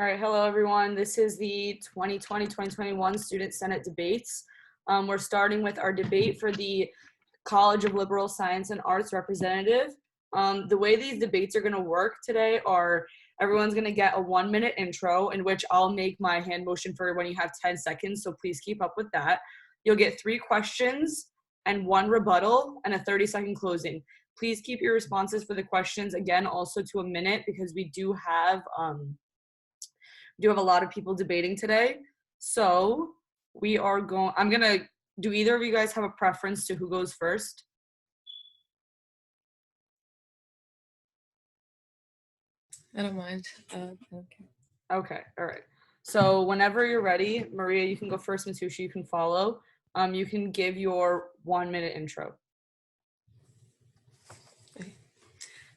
All right, hello everyone. This is the 2020-2021 Student Senate debates. We're starting with our debate for the College of Liberal Science and Arts representative. The way these debates are going to work today are everyone's going to get a 1-minute intro in which I'll make my hand motion for when you have 10 seconds, so please keep up with that. You'll get 3 questions and 1 rebuttal and a 30-second closing. Please keep your responses for the questions, again, also to a minute because we do have a lot of people debating today. So I'm gonna, do either of you guys have a preference to who goes first? I don't mind. Okay. Okay, all right. So whenever you're ready, Maria, you can go first, Matushi, you can follow. You can give your 1-minute intro.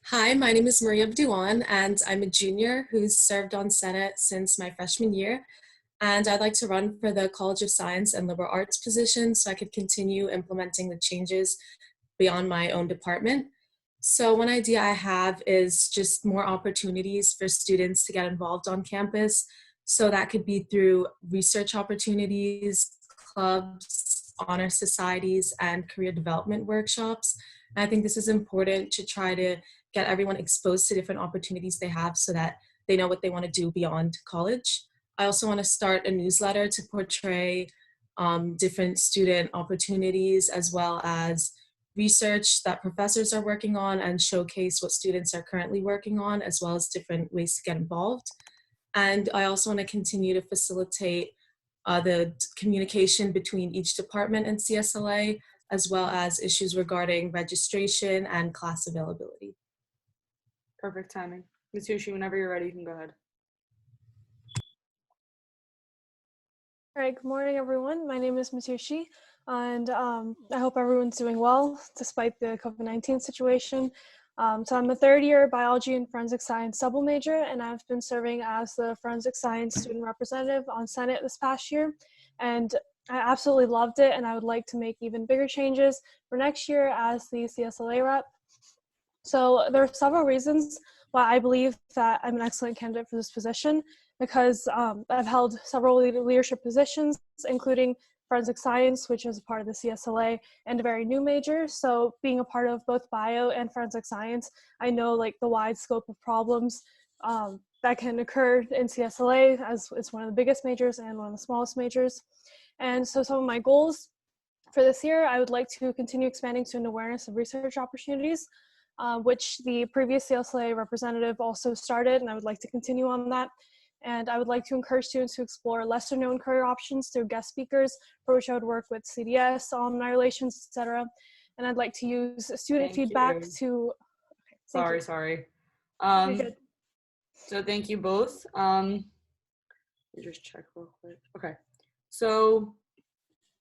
Hi, my name is Maria Abduan, and I'm a junior who's served on Senate since my freshman year. And I'd like to run for the College of Science and Liberal Arts position so I could continue implementing the changes beyond my own department. So one idea I have is just more opportunities for students to get involved on campus. So that could be through research opportunities, clubs, honor societies, and career development workshops. And I think this is important to try to get everyone exposed to different opportunities they have so that they know what they want to do beyond college. I also want to start a newsletter to portray different student opportunities as well as research that professors are working on and showcase what students are currently working on, as well as different ways to get involved. And I also want to continue to facilitate the communication between each department in CSLA, as well as issues regarding registration and class availability. Perfect timing. Matushi, whenever you're ready, you can go ahead. All right, good morning, everyone. My name is Matushi, and I hope everyone's doing well despite the COVID-19 situation. So I'm a third-year biology and forensic science double major, and I've been serving as the forensic science student representative on Senate this past year, and I absolutely loved it, and I would like to make even bigger changes for next year as the CSLA rep. So there are several reasons why I believe that I'm an excellent candidate for this position, because I've held several leadership positions, including forensic science, which is a part of the CSLA, and a very new major. So being a part of both bio and forensic science, I know like the wide scope of problems that can occur in CSLA, as it's one of the biggest majors and one of the smallest majors. And so some of my goals for this year, I would like to continue expanding student awareness of research opportunities, which the previous CSLA representative also started, and I would like to continue on that. And I would like to encourage students to explore lesser known career options through guest speakers, for which I would work with CDS, alumni relations, etc. And I'd like to use student feedback to, Sorry. You're good. So thank you both. Let me just check real quick. Okay, so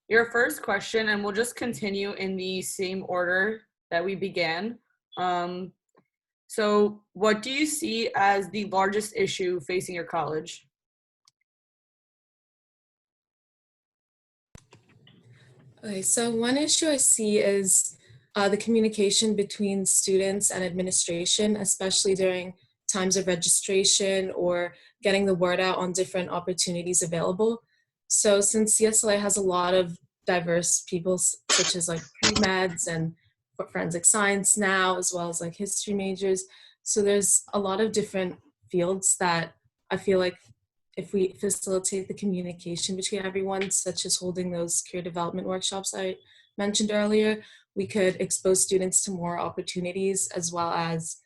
your first question, and we'll just continue in the same order that we began. So what do you see as the largest issue facing your college? Okay, so one issue I see is the communication between students and administration, especially during times of registration or getting the word out on different opportunities available. So since CSLA has a lot of diverse people, such as like pre-meds and forensic science now, as well as like history majors. So there's a lot of different fields that I feel like if we facilitate the communication between everyone, such as holding those career development workshops I mentioned earlier, we could expose students to more opportunities as well as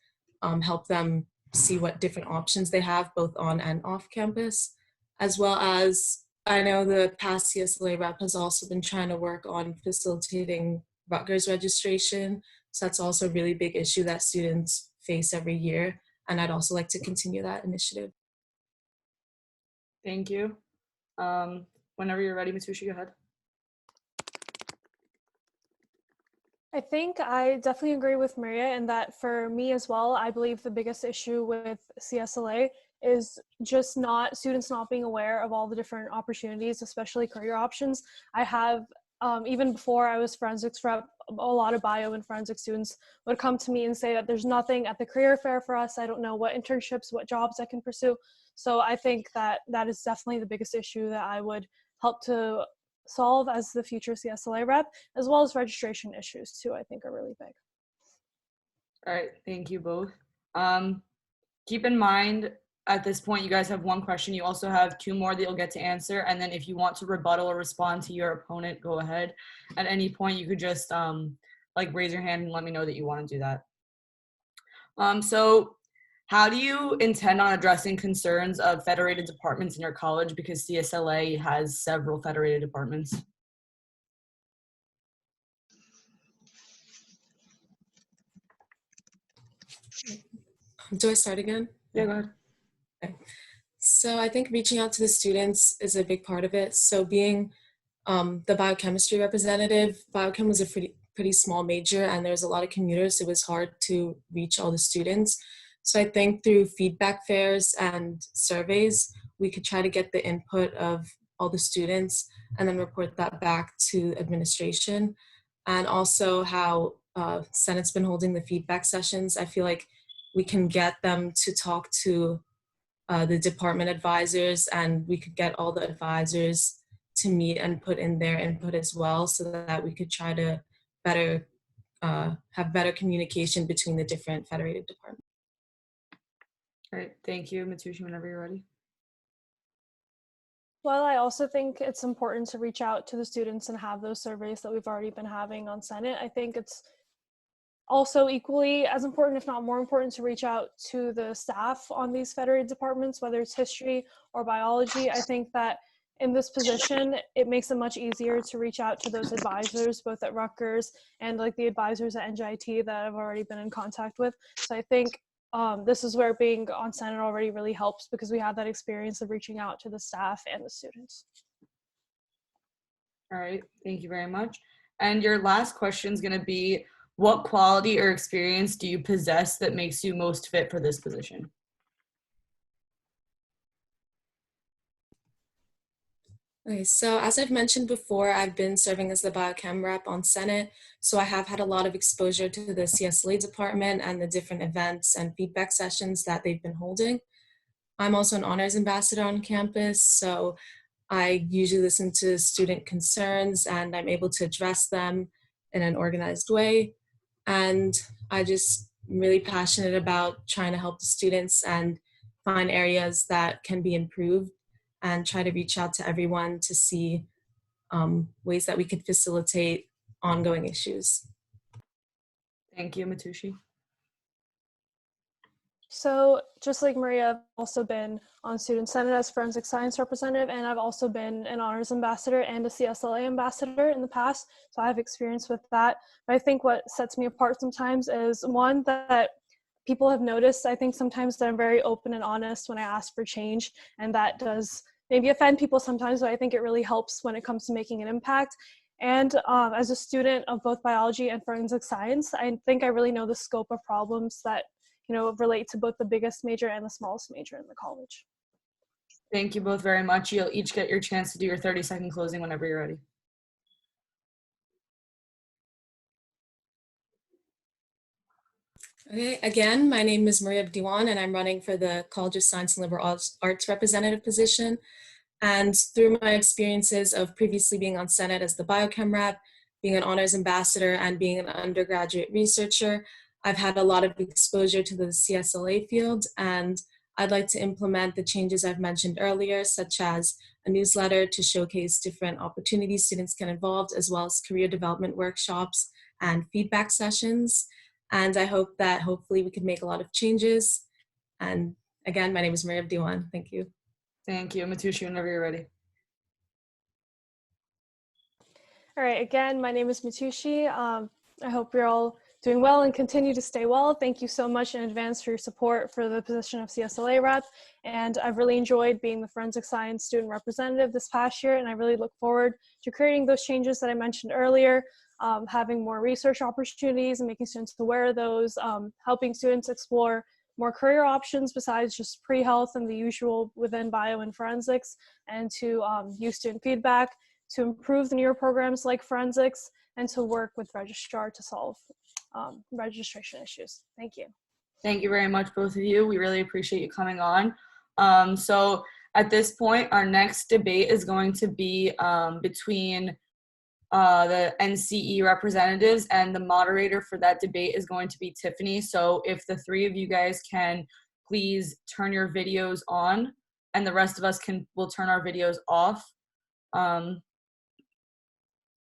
help them see what different options they have both on and off campus, as well as I know the past CSLA rep has also been trying to work on facilitating Rutgers registration. So that's also a really big issue that students face every year. And I'd also like to continue that initiative. Thank you. Whenever you're ready, Matushi, go ahead. I think I definitely agree with Maria in that for me as well, I believe the biggest issue with CSLA is just students not being aware of all the different opportunities, especially career options. I have even before I was forensics rep, a lot of bio and forensic students would come to me and say that there's nothing at the career fair for us. I don't know what internships, what jobs I can pursue. So I think that that is definitely the biggest issue that I would help to solve as the future CSLA rep, as well as registration issues too, I think are really big. All right, thank you both. Keep in mind, at this point, you guys have one question. You also have two more that you'll get to answer. And then if you want to rebuttal or respond to your opponent, go ahead. At any point, you could just like raise your hand and let me know that you want to do that. So how do you intend on addressing concerns of federated departments in your college? Because CSLA has several federated departments. Do I start again? Yeah, go ahead. Okay. So I think reaching out to the students is a big part of it. So being the biochemistry representative, biochem was a pretty small major and there's a lot of commuters. So it was hard to reach all the students. So I think through feedback fairs and surveys, we could try to get the input of all the students and then report that back to administration. And also how Senate's been holding the feedback sessions. I feel like we can get them to talk to the department advisors, and we could get all the advisors to meet and put in their input as well, so that we could try to better have better communication between the different federated departments. All right, thank you. Matushi, whenever you're ready. Well, I also think it's important to reach out to the students and have those surveys that we've already been having on Senate. I think it's also equally as important, if not more important, to reach out to the staff on these federated departments, whether it's history or biology. I think that in this position, it makes it much easier to reach out to those advisors, both at Rutgers and like the advisors at NJIT that I've already been in contact with. So I think this is where being on Senate already really helps, because we have that experience of reaching out to the staff and the students. All right, thank you very much. And your last question is going to be, what quality or experience do you possess that makes you most fit for this position? Okay, so as I've mentioned before, I've been serving as the biochem rep on Senate, so I have had a lot of exposure to the CSLA department and the different events and feedback sessions that they've been holding. I'm also an honors ambassador on campus, so I usually listen to student concerns and I'm able to address them in an organized way. And I just really passionate about trying to help the students and find areas that can be improved and try to reach out to everyone to see ways that we could facilitate ongoing issues. Thank you, Matushi. So just like Maria, I've also been on Student Senate as forensic science representative, and I've also been an honors ambassador and a CSLA ambassador in the past. So I have experience with that. But I think what sets me apart sometimes is, one, that people have noticed, I think sometimes, that I'm very open and honest when I ask for change, and that does maybe offend people sometimes, but I think it really helps when it comes to making an impact. And as a student of both biology and forensic science, I think I really know the scope of problems that relate to both the biggest major and the smallest major in the college. Thank you both very much. You'll each get your chance to do your 30-second closing whenever you're ready. Okay, again, my name is Maria Abdiwan and I'm running for the College of Science and Liberal Arts representative position. And through my experiences of previously being on Senate as the biochem rep, being an honors ambassador, and being an undergraduate researcher, I've had a lot of exposure to the CSLA field, and I'd like to implement the changes I've mentioned earlier, such as a newsletter to showcase different opportunities students can involve, as well as career development workshops and feedback sessions. And I hope that hopefully we could make a lot of changes. And again, my name is Maria Abdiwan. Thank you. Thank you. Matushi, whenever you're ready. All right, again, my name is Matushi. I hope you're all doing well and continue to stay well. Thank you so much in advance for your support for the position of CSLA rep. And I've really enjoyed being the forensic science student representative this past year, and I really look forward to creating those changes that I mentioned earlier, having more research opportunities and making students aware of those, helping students explore more career options besides just pre-health and the usual within bio and forensics, and to use student feedback to improve the newer programs like forensics, and to work with registrar to solve registration issues. Thank you. Thank you very much, both of you. We really appreciate you coming on. So at this point, our next debate is going to be between the NCE representatives, and the moderator for that debate is going to be Tiffany. So if the three of you guys can please turn your videos on, and the rest of us will turn our videos off.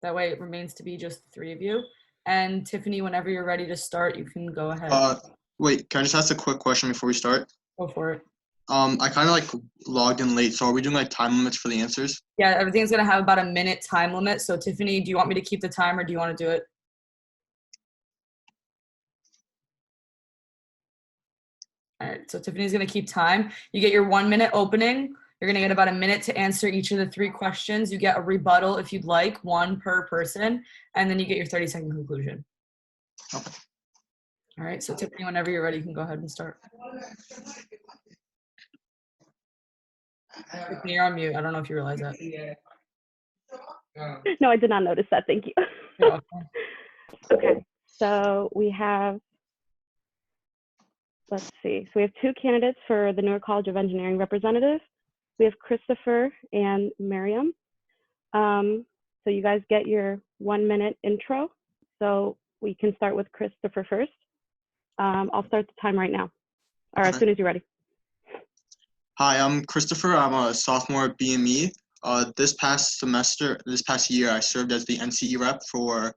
That way it remains to be just the three of you. And Tiffany, whenever you're ready to start, you can go ahead. Wait, can I just ask a quick question before we start? Go for it. I kind of like logged in late, so are we doing like time limits for the answers? Yeah, everything's gonna have about a minute time limit. So Tiffany, do you want me to keep the time, or do you want to do it? All right, so Tiffany's gonna keep time. You get your 1 minute opening. You're gonna get about a minute to answer each of the three questions. You get a rebuttal if you'd like, one per person, and then you get your 30-second conclusion. Okay. All right, so Tiffany, whenever you're ready, you can go ahead and start. Tiffany, you're on mute. I don't know if you realize that. No, I did not notice that. Thank you. You're welcome. Okay, so we have, let's see. So we have two candidates for the Newark College of Engineering representative. We have Christopher and Miriam. So you guys get your 1 minute intro. So we can start with Christopher first. I'll start the time right now, or as soon as you're ready. Hi, I'm Christopher. I'm a sophomore at BME. This past year, I served as the NCE rep for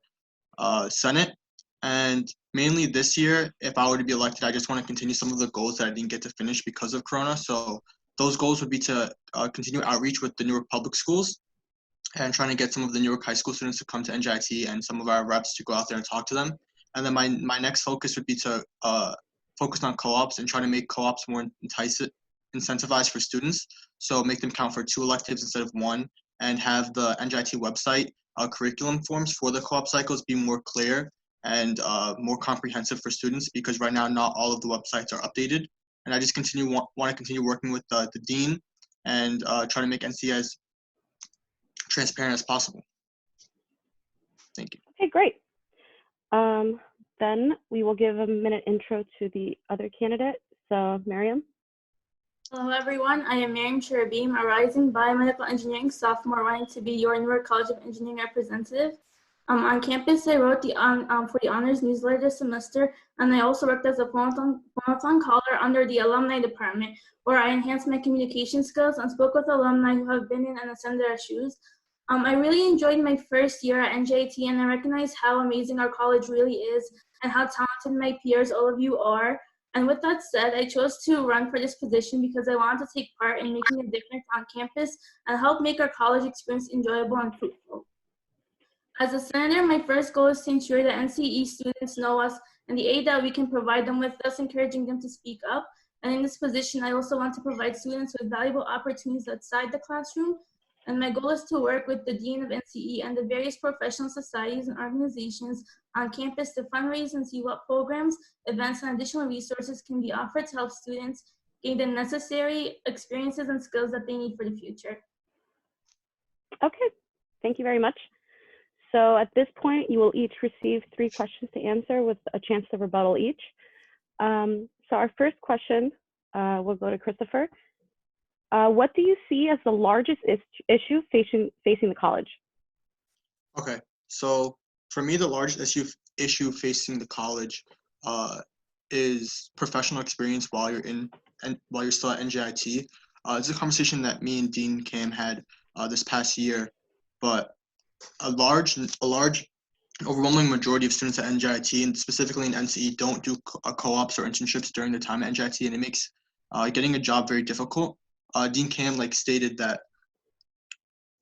Senate. And mainly this year, if I were to be elected, I just want to continue some of the goals that I didn't get to finish because of Corona. So those goals would be to continue outreach with the Newark public schools and trying to get some of the Newark high school students to come to NJIT and some of our reps to go out there and talk to them. And then my next focus would be to focus on co-ops and try to make co-ops more incentivized for students. So make them count for 2 electives instead of 1, and have the NJIT website curriculum forms for the co-op cycles be more clear and more comprehensive for students, because right now not all of the websites are updated. And I just want to continue working with the dean and try to make NC as transparent as possible. Thank you. Okay, great. Then we will give a minute intro to the other candidate. So Miriam. Hello everyone, I am Miriam Cherubim, a rising biomedical engineering sophomore running to be your Newark College of Engineering representative. On campus, I wrote for the honors newsletter this semester, and I also worked as a phone-a-thon caller under the alumni department, where I enhanced my communication skills and spoke with alumni who have been in and ascended our shoes. I really enjoyed my first year at NJIT, and I recognize how amazing our college really is and how talented my peers, all of you, are. And with that said, I chose to run for this position because I wanted to take part in making a difference on campus and help make our college experience enjoyable and fruitful. As a senator, my first goal is to ensure that NCE students know us and the aid that we can provide them with, thus encouraging them to speak up. And in this position, I also want to provide students with valuable opportunities outside the classroom. And my goal is to work with the Dean of NCE and the various professional societies and organizations on campus to fundraise and see what programs, events, and additional resources can be offered to help students gain the necessary experiences and skills that they need for the future. Okay, thank you very much. So at this point, you will each receive 3 questions to answer with a chance to rebuttal each. So our first question will go to Christopher. What do you see as the largest issue facing the college? Okay, so for me, the largest issue facing the college is professional experience while you're still at NJIT. It's a conversation that me and Dean Cam had this past year, but a large overwhelming majority of students at NJIT, and specifically in NCE, don't do co-ops or internships during their time at NJIT, and it makes getting a job very difficult. Dean Cam stated that,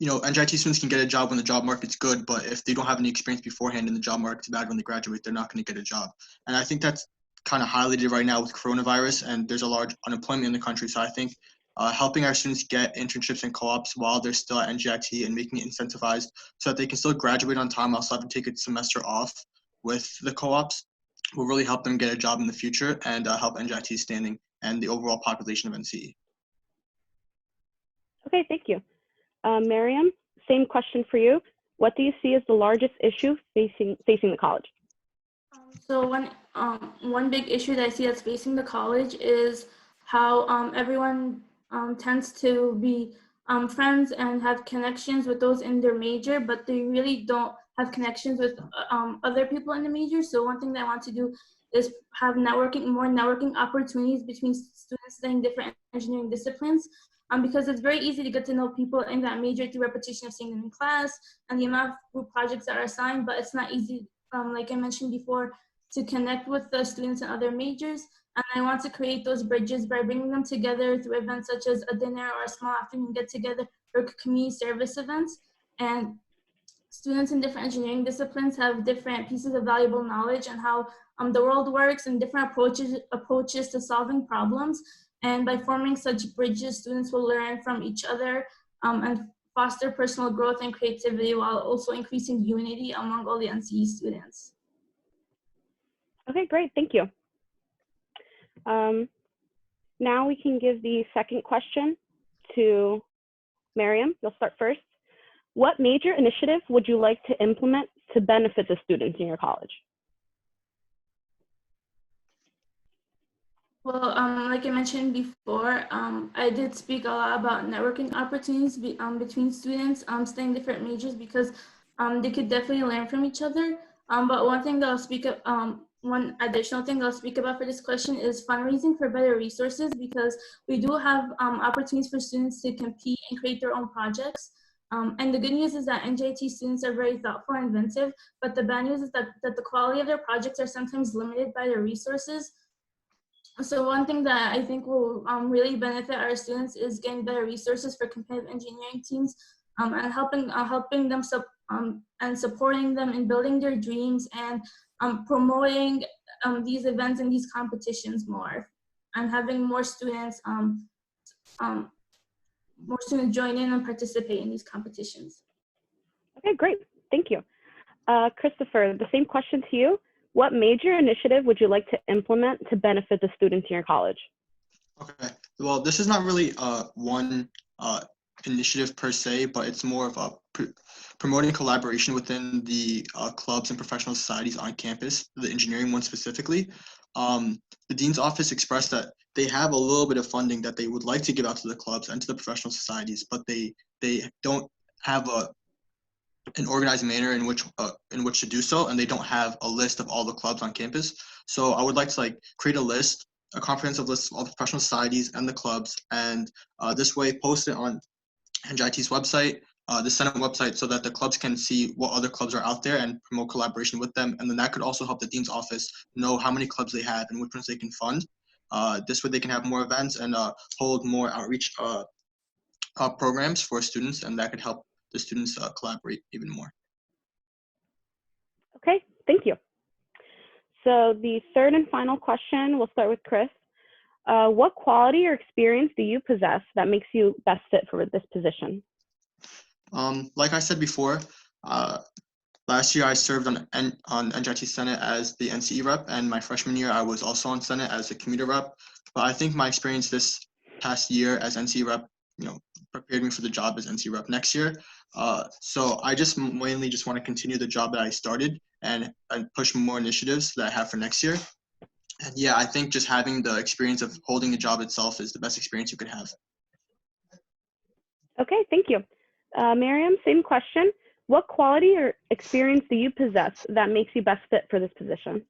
NJIT students can get a job when the job market's good, but if they don't have any experience beforehand and the job market's bad when they graduate, they're not going to get a job. And I think that's kind of highlighted right now with coronavirus, and there's a large unemployment in the country. So I think helping our students get internships and co-ops while they're still at NJIT and making it incentivized so that they can still graduate on time, also have to take a semester off with the co-ops, will really help them get a job in the future and help NJIT's standing and the overall population of NCE. Okay, thank you. Miriam, same question for you. What do you see as the largest issue facing the college? So one big issue that I see that's facing the college is how everyone tends to be friends and have connections with those in their major, but they really don't have connections with other people in the major. So one thing that I want to do is have more networking opportunities between students studying different engineering disciplines. Because it's very easy to get to know people in that major through repetition of seeing them in class and the amount of group projects that are assigned, but it's not easy, like I mentioned before, to connect with the students in other majors. And I want to create those bridges by bringing them together through events such as a dinner or a small afternoon get together or community service events. And students in different engineering disciplines have different pieces of valuable knowledge and how the world works and different approaches to solving problems. And by forming such bridges, students will learn from each other and foster personal growth and creativity while also increasing unity among all the NCE students. Okay, great, thank you. Now we can give the second question to Miriam. You'll start first. What major initiative would you like to implement to benefit the students in your college? Well, like I mentioned before, I did speak a lot about networking opportunities between students studying different majors because they could definitely learn from each other. But one thing that I'll speak up, one additional thing I'll speak about for this question is fundraising for better resources, because we do have opportunities for students to compete and create their own projects. And the good news is that NJIT students are very thoughtful and inventive, but the bad news is that the quality of their projects are sometimes limited by their resources. So one thing that I think will really benefit our students is getting better resources for competitive engineering teams and helping them and supporting them in building their dreams and promoting these events and these competitions more, and having more students join in and participate in these competitions. Okay, great, thank you. Christopher, the same question to you. What major initiative would you like to implement to benefit the students in your college? Okay, well, this is not really one initiative per se, but it's more of a promoting collaboration within the clubs and professional societies on campus, the engineering one specifically. The dean's office expressed that they have a little bit of funding that they would like to give out to the clubs and to the professional societies, but they don't have an organized manner in which to do so, and they don't have a list of all the clubs on campus. So I would like to create a comprehensive list of all the professional societies and the clubs, and this way post it on NJIT's website, the Senate website, so that the clubs can see what other clubs are out there and promote collaboration with them. And then that could also help the dean's office know how many clubs they have and which ones they can fund. This way they can have more events and hold more outreach programs for students, and that could help the students collaborate even more. Okay, thank you. So the third and final question, we'll start with Chris. What quality or experience do you possess that makes you best fit for this position? Like I said before, last year I served on NJIT Senate as the NCE rep, and my freshman year I was also on Senate as a commuter rep. But I think my experience this past year as NCE rep, prepared me for the job as NCE rep next year. So I just mainly just want to continue the job that I started and push more initiatives that I have for next year. And yeah, I think just having the experience of holding a job itself is the best experience you could have. Okay, thank you. Miriam, same question. What quality or experience do you possess that makes you best fit for this position?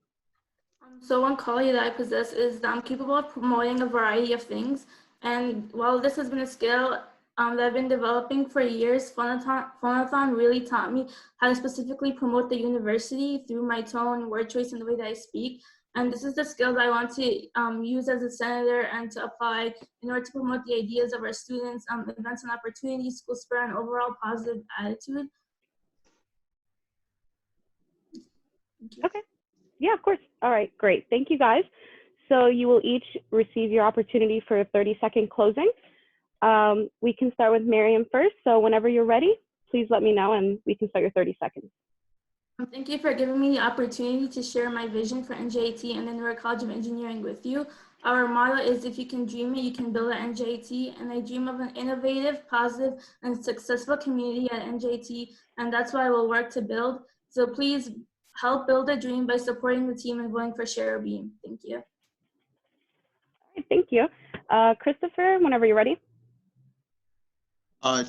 So one quality that I possess is that I'm capable of promoting a variety of things. And while this has been a skill that I've been developing for years, Phonathon really taught me how to specifically promote the university through my tone, word choice, and the way that I speak. And this is the skills I want to use as a senator and to apply in order to promote the ideas of our students, events and opportunities, school spirit, and overall positive attitude. Okay. Yeah, of course. All right, great. Thank you, guys. So you will each receive your opportunity for a 30-second closing. We can start with Miriam first. So whenever you're ready, please let me know and we can start your 30 seconds. Thank you for giving me the opportunity to share my vision for NJIT and the Newark College of Engineering with you. Our motto is, if you can dream it, you can build at NJIT. And I dream of an innovative, positive, and successful community at NJIT. And that's what I will work to build. So please help build a dream by supporting the team and voting for Shara Beam. Thank you. Thank you. Christopher, whenever you're ready.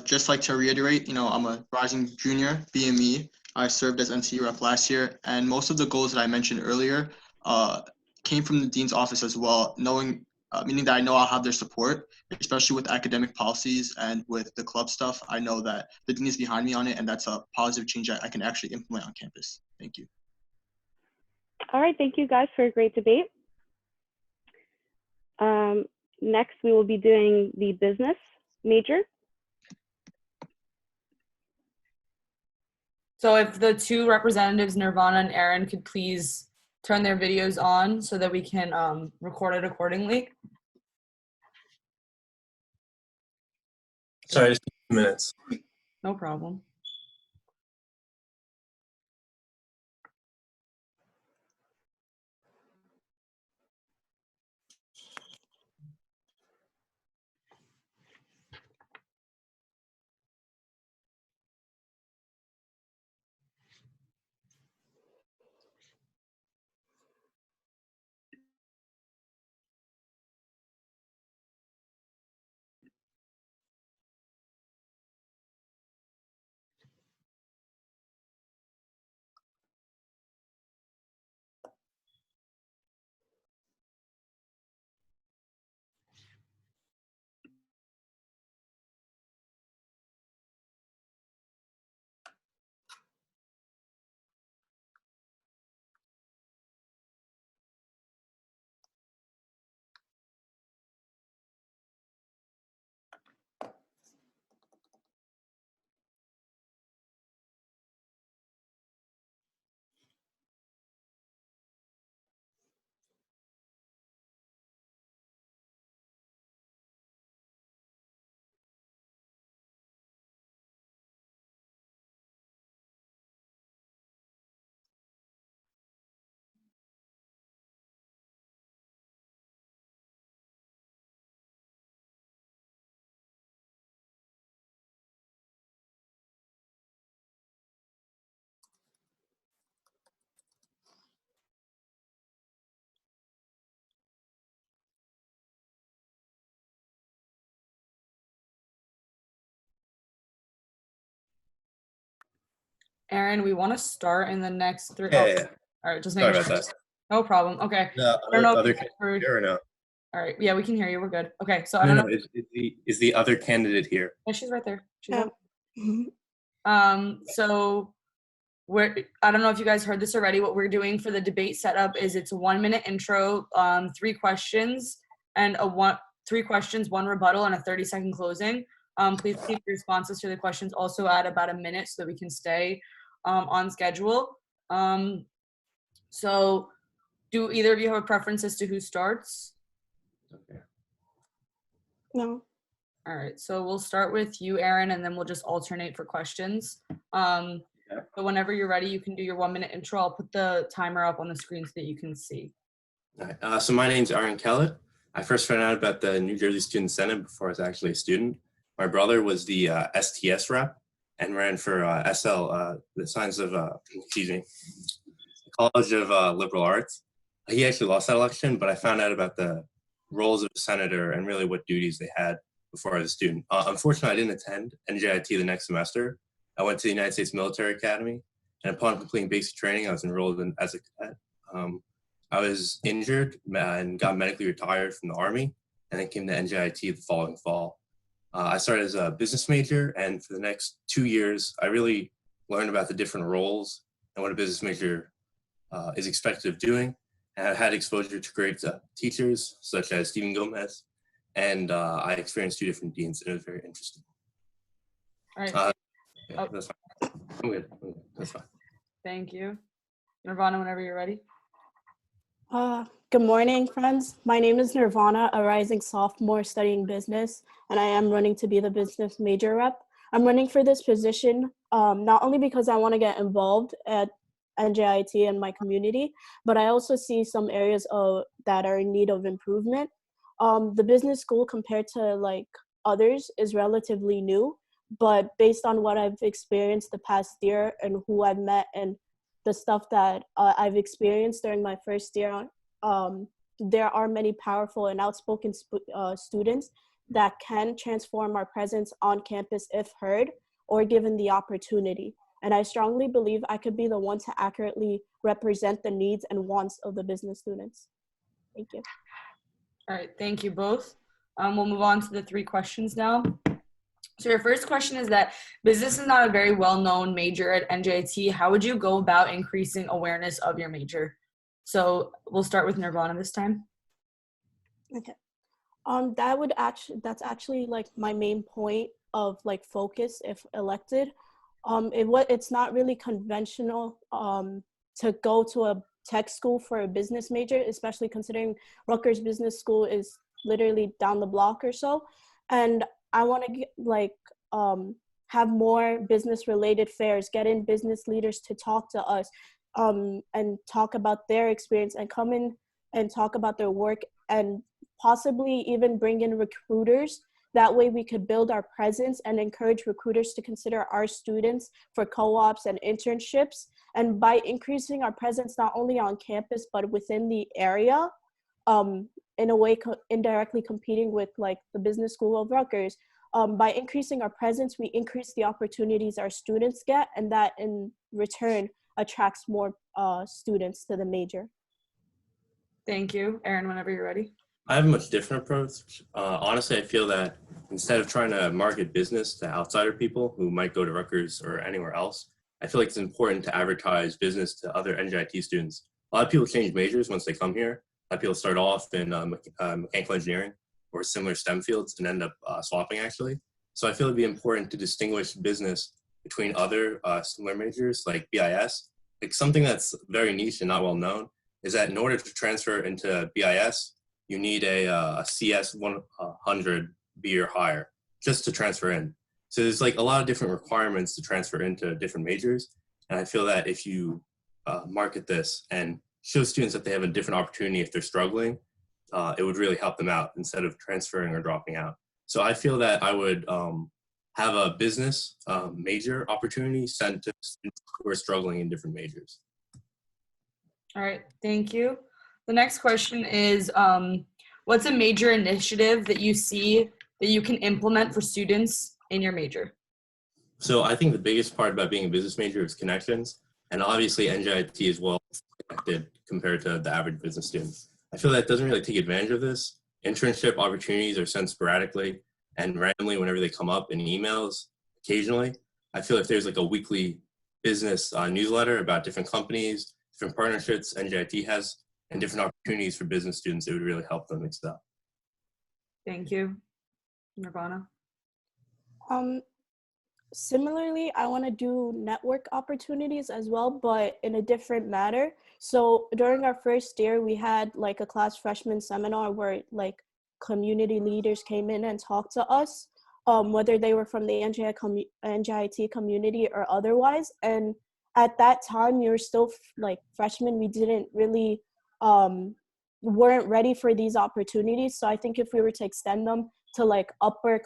Just like to reiterate, I'm a rising junior, BME. I served as NC rep last year, and most of the goals that I mentioned earlier came from the dean's office as well, meaning that I know I'll have their support, especially with academic policies and with the club stuff. I know that the dean is behind me on it, and that's a positive change that I can actually implement on campus. Thank you. All right, thank you guys for a great debate. Next, we will be doing the business major. So if the two representatives, Nirvana and Aaron, could please turn their videos on so that we can record it accordingly. Sorry, just a few minutes. No problem. Aaron, we want to start in the next three. Yeah. All right, just Sorry making about sure. that. No problem. Okay. No, I don't know if other you guys heard- here or no? All right. Yeah, we can hear you. We're good. Okay. So I No, don't no. know. Is the other candidate here? Yeah, she's right there. She's Yeah. So I don't know if you guys heard this already. What we're doing for the debate setup is it's a 1-minute intro, 3 questions, and 3 questions, 1 rebuttal, and a 30-second closing. Please keep your responses to the questions also at about a minute so that we can stay on schedule. So do either of you have a preference as to who starts? Okay. No. All right, so we'll start with you, Aaron, and then we'll just alternate for questions. So whenever you're ready, you can do your 1-minute intro. I'll put the timer up on the screen so that you can see. All right. So my name's Aaron Kellett. I first found out about the New Jersey Student Senate before I was actually a student. My brother was the STS rep and ran for SL, the Science of, College of Liberal Arts. He actually lost that election, but I found out about the roles of a senator and really what duties they had before I was a student. Unfortunately, I didn't attend NJIT the next semester. I went to the United States Military Academy, and upon completing basic training, I was enrolled as a cadet. I was injured and got medically retired from the Army, and then came to NJIT the following fall. I started as a business major, and for the next 2 years, I really learned about the different roles and what a business major is expected of doing. And I had exposure to great teachers, such as Stephen Gomez, and I experienced 2 different deans, and it was very interesting. All right, Yeah, that's fine. I'm good. That's fine. thank you. Nirvana, whenever you're ready. Good morning, friends. My name is Nirvana, a rising sophomore studying business, and I am running to be the business major rep. I'm running for this position not only because I want to get involved at NJIT and my community, but I also see some areas that are in need of improvement. The business school compared to like others is relatively new, but based on what I've experienced the past year and who I've met and the stuff that I've experienced during my first year, there are many powerful and outspoken students that can transform our presence on campus if heard or given the opportunity. And I strongly believe I could be the one to accurately represent the needs and wants of the business students. Thank you. All right, thank you both. We'll move on to the 3 questions now. So your first question is that business is not a very well-known major at NJIT. How would you go about increasing awareness of your major? So we'll start with Nirvana this time. Okay. That's actually like my main point of like focus if elected. It's not really conventional to go to a tech school for a business major, especially considering Rutgers Business School is literally down the block or so. And I want to have more business related fairs, get in business leaders to talk to us and talk about their experience and come in and talk about their work and possibly even bring in recruiters. That way we could build our presence and encourage recruiters to consider our students for co-ops and internships. And by increasing our presence not only on campus, but within the area, in a way indirectly competing with like the Business School of Rutgers, by increasing our presence, we increase the opportunities our students get, and that in return attracts more students to the major. Thank you. Aaron, whenever you're ready. I have a much different approach. Honestly, I feel that instead of trying to market business to outsider people who might go to Rutgers or anywhere else, I feel like it's important to advertise business to other NJIT students. A lot of people change majors once they come here. A lot of people start off in mechanical engineering or similar STEM fields and end up swapping actually. So I feel it'd be important to distinguish business between other similar majors like BIS. Like something that's very niche and not well known is that in order to transfer into BIS, you need a CS 100 B or higher just to transfer in. So there's like a lot of different requirements to transfer into different majors. And I feel that if you market this and show students that they have a different opportunity if they're struggling, it would really help them out instead of transferring or dropping out. So I feel that I would have a business major opportunity sent to students who are struggling in different majors. All right, thank you. The next question is, what's a major initiative that you see that you can implement for students in your major? So I think the biggest part about being a business major is connections. And obviously NJIT is well connected compared to the average business student. I feel that it doesn't really take advantage of this. Internship opportunities are sent sporadically and randomly whenever they come up in emails occasionally. I feel if there's like a weekly business newsletter about different companies, different partnerships NJIT has, and different opportunities for business students, it would really help them excel. Thank you. Nirvana? Similarly, I want to do network opportunities as well, but in a different manner. So during our first year, we had like a class freshman seminar where like community leaders came in and talked to us, whether they were from the NJIT community or otherwise. And at that time, we were still like freshmen. We didn't really, weren't ready for these opportunities. So I think if we were to extend them to like upper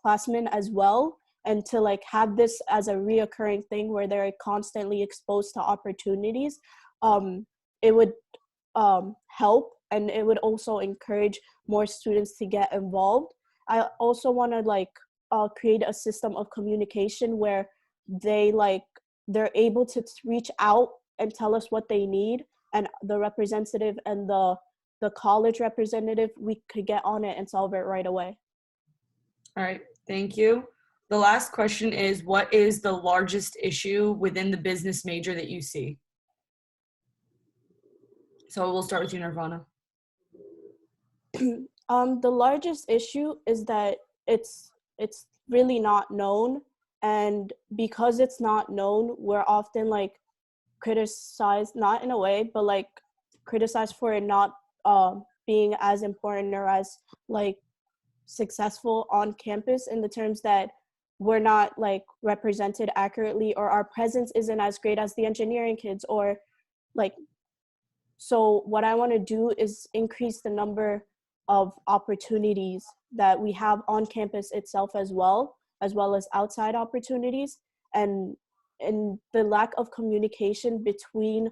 classmen as well, and to like have this as a reoccurring thing where they're constantly exposed to opportunities, it would help, and it would also encourage more students to get involved. I also want to like create a system of communication where they're able to reach out and tell us what they need, and the representative and the college representative, we could get on it and solve it right away. All right, thank you. The last question is, what is the largest issue within the business major that you see? So we'll start with you, Nirvana. The largest issue is that it's really not known, and because it's not known, we're often like criticized, not in a way, but like criticized for it not being as important or as like successful on campus, in the terms that we're not like represented accurately, or our presence isn't as great as the engineering kids, or like, so what I want to do is increase the number of opportunities that we have on campus itself as well as outside opportunities. And the lack of communication between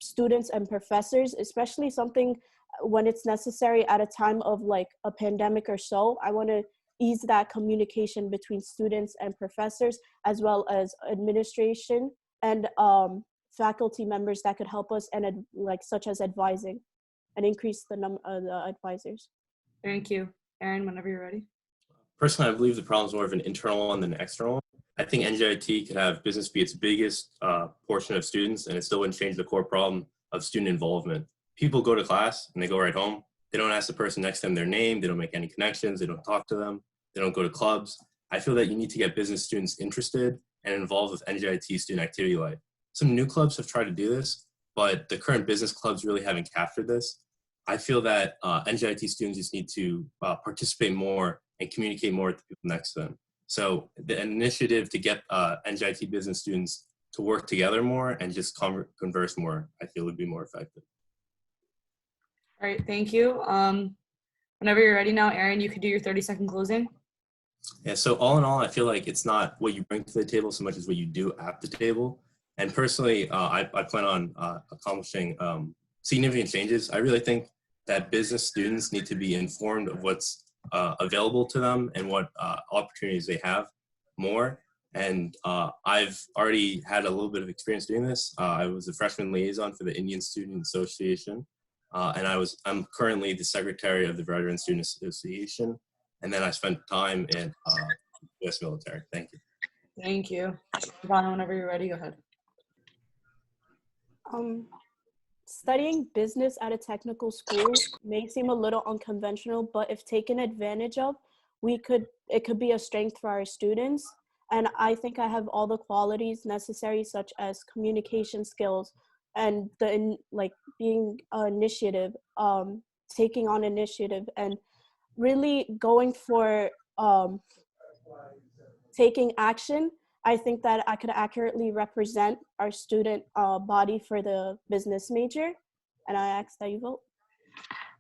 students and professors, especially something when it's necessary at a time of like a pandemic or so. I want to ease that communication between students and professors, as well as administration and faculty members that could help us, and like such as advising, and increase the number of the advisors. Thank you. Aaron, whenever you're ready. Personally, I believe the problem is more of an internal one than an external one. I think NJIT could have business be its biggest portion of students, and it still wouldn't change the core problem of student involvement. People go to class and they go right home. They don't ask the person next to them their name. They don't make any connections. They don't talk to them. They don't go to clubs. I feel that you need to get business students interested and involved with NJIT student activity life. Some new clubs have tried to do this, but the current business clubs really haven't captured this. I feel that NJIT students just need to participate more and communicate more with the people next to them. So the initiative to get NJIT business students to work together more and just converse more, I feel would be more effective. All right, thank you. Whenever you're ready now, Aaron, you could do your 30-second closing. Yeah, so all in all, I feel like it's not what you bring to the table so much as what you do at the table. And personally, I plan on accomplishing significant changes. I really think that business students need to be informed of what's available to them and what opportunities they have more. And I've already had a little bit of experience doing this. I was a freshman liaison for the Indian Student Association, and I'm currently the secretary of the Veteran Student Association. And then I spent time in U.S. military. Thank you. Thank you. Ivana, whenever you're ready, go ahead. Studying business at a technical school may seem a little unconventional, but if taken advantage of, it could be a strength for our students. And I think I have all the qualities necessary, such as communication skills and being initiative, taking on initiative, and really going for taking action. I think that I could accurately represent our student body for the business major, and I ask that you vote.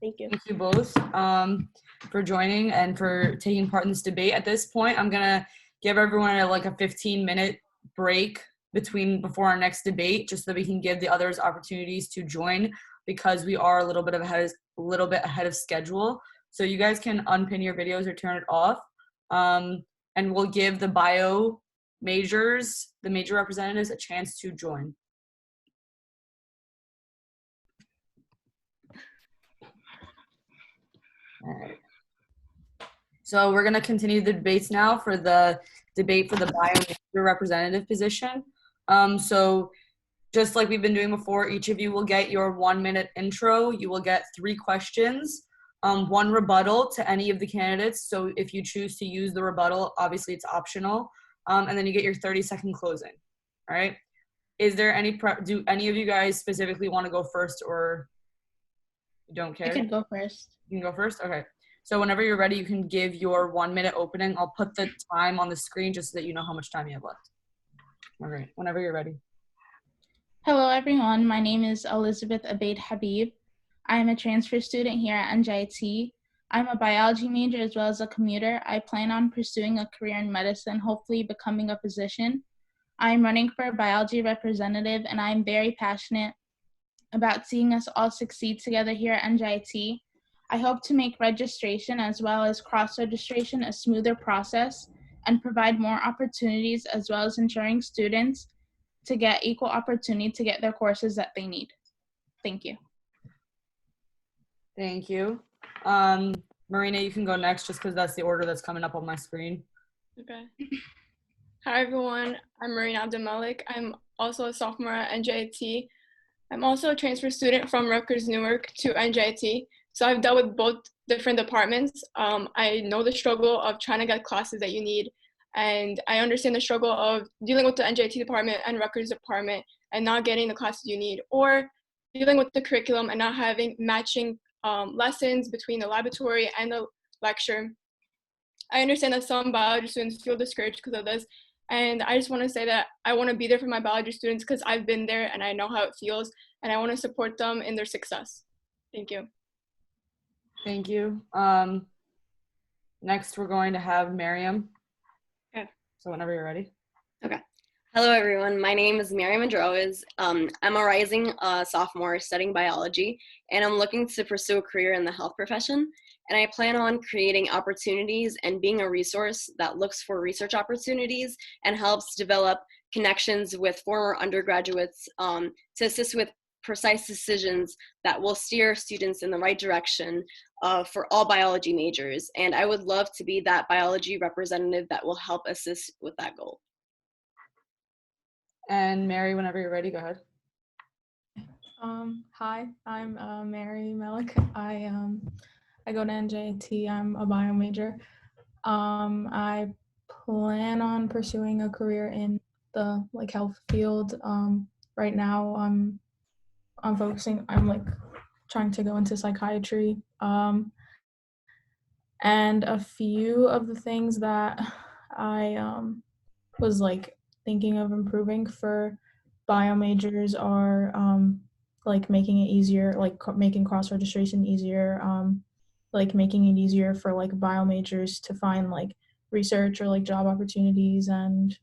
Thank you. Thank you both for joining and for taking part in this debate. At this point, I'm gonna give everyone a 15-minute break before our next debate, just so that we can give the others opportunities to join, because we are a little bit ahead of schedule. So you guys can unpin your videos or turn it off, and we'll give the bio majors, the major representatives, a chance to join. All right. So we're going to continue the debates now for the debate for the bio major representative position. So just like we've been doing before, each of you will get your 1-minute intro. You will get 3 questions, 1 rebuttal to any of the candidates. So if you choose to use the rebuttal, obviously it's optional. And then you get your 30-second closing. All right. Is there do any of you guys specifically want to go first, or you don't care? I can go first. You can go first? Okay. So whenever you're ready, you can give your 1-minute opening. I'll put the time on the screen just so that you know how much time you have left. All right. Whenever you're ready. Hello, everyone. My name is Elizabeth Abaid Habib. I am a transfer student here at NJIT. I'm a biology major as well as a commuter. I plan on pursuing a career in medicine, hopefully becoming a physician. I'm running for a biology representative, and I'm very passionate about seeing us all succeed together here at NJIT. I hope to make registration as well as cross-registration a smoother process and provide more opportunities, as well as ensuring students to get equal opportunity to get their courses that they need. Thank you. Thank you. Marina, you can go next just because that's the order that's coming up on my screen. Okay. Hi, everyone. I'm Marina Abdelmalik. I'm also a sophomore at NJIT. I'm also a transfer student from Rutgers Newark to NJIT. So I've dealt with both different departments. I know the struggle of trying to get classes that you need. And I understand the struggle of dealing with the NJIT department and Rutgers department and not getting the classes you need, or dealing with the curriculum and not having matching lessons between the laboratory and the lecture. I understand that some biology students feel discouraged because of this. And I just want to say that I want to be there for my biology students because I've been there and I know how it feels, and I want to support them in their success. Thank you. Thank you. Next, we're going to have Miriam. Okay. So whenever you're ready. Okay. Hello, everyone. My name is Miriam Androes. I'm a rising sophomore studying biology, and I'm looking to pursue a career in the health profession. And I plan on creating opportunities and being a resource that looks for research opportunities and helps develop connections with former undergraduates to assist with precise decisions that will steer students in the right direction for all biology majors. And I would love to be that biology representative that will help assist with that goal. And Mary, whenever you're ready, go ahead. Hi, I'm Mary Melick. I go to NJIT. I'm a bio major. I plan on pursuing a career in the health field. Right now, I'm trying to go into psychiatry. And a few of the things that I was thinking of improving for bio majors are making it easier, making cross registration easier, making it easier for bio majors to find research or job opportunities, and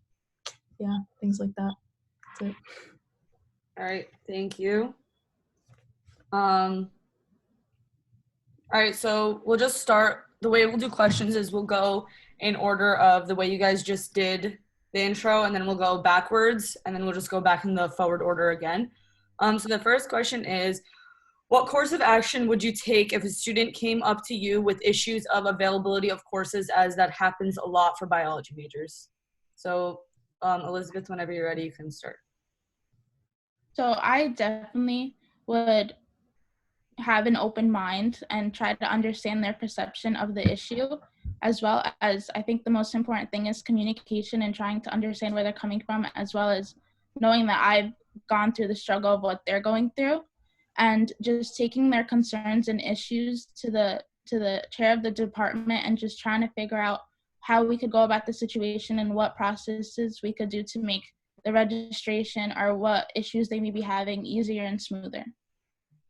yeah, things like that. That's it. All right, thank you. All right, so we'll just start. The way we'll do questions is we'll go in order of the way you guys just did the intro, and then we'll go backwards, and then we'll just go back in the forward order again. So the first question is, what course of action would you take if a student came up to you with issues of availability of courses, as that happens a lot for biology majors? So Elizabeth, whenever you're ready, you can start. So I definitely would have an open mind and try to understand their perception of the issue, as well as I think the most important thing is communication and trying to understand where they're coming from, as well as knowing that I've gone through the struggle of what they're going through, and just taking their concerns and issues to the chair of the department and just trying to figure out how we could go about the situation and what processes we could do to make the registration or what issues they may be having easier and smoother.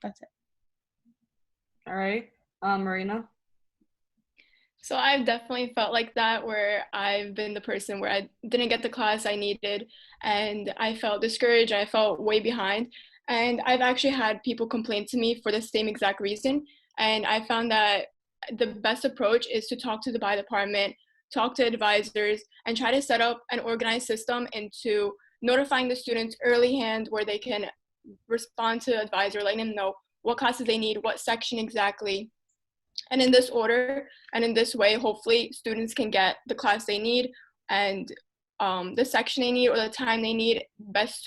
That's it. All right, Marina. So I've definitely felt like that, where I've been the person where I didn't get the class I needed and I felt discouraged, I felt way behind. And I've actually had people complain to me for the same exact reason. And I found that the best approach is to talk to the bio department, talk to advisors, and try to set up an organized system into notifying the students early hand where they can respond to the advisor, letting them know what classes they need, what section exactly. And in this order and in this way, hopefully students can get the class they need and the section they need or the time they need best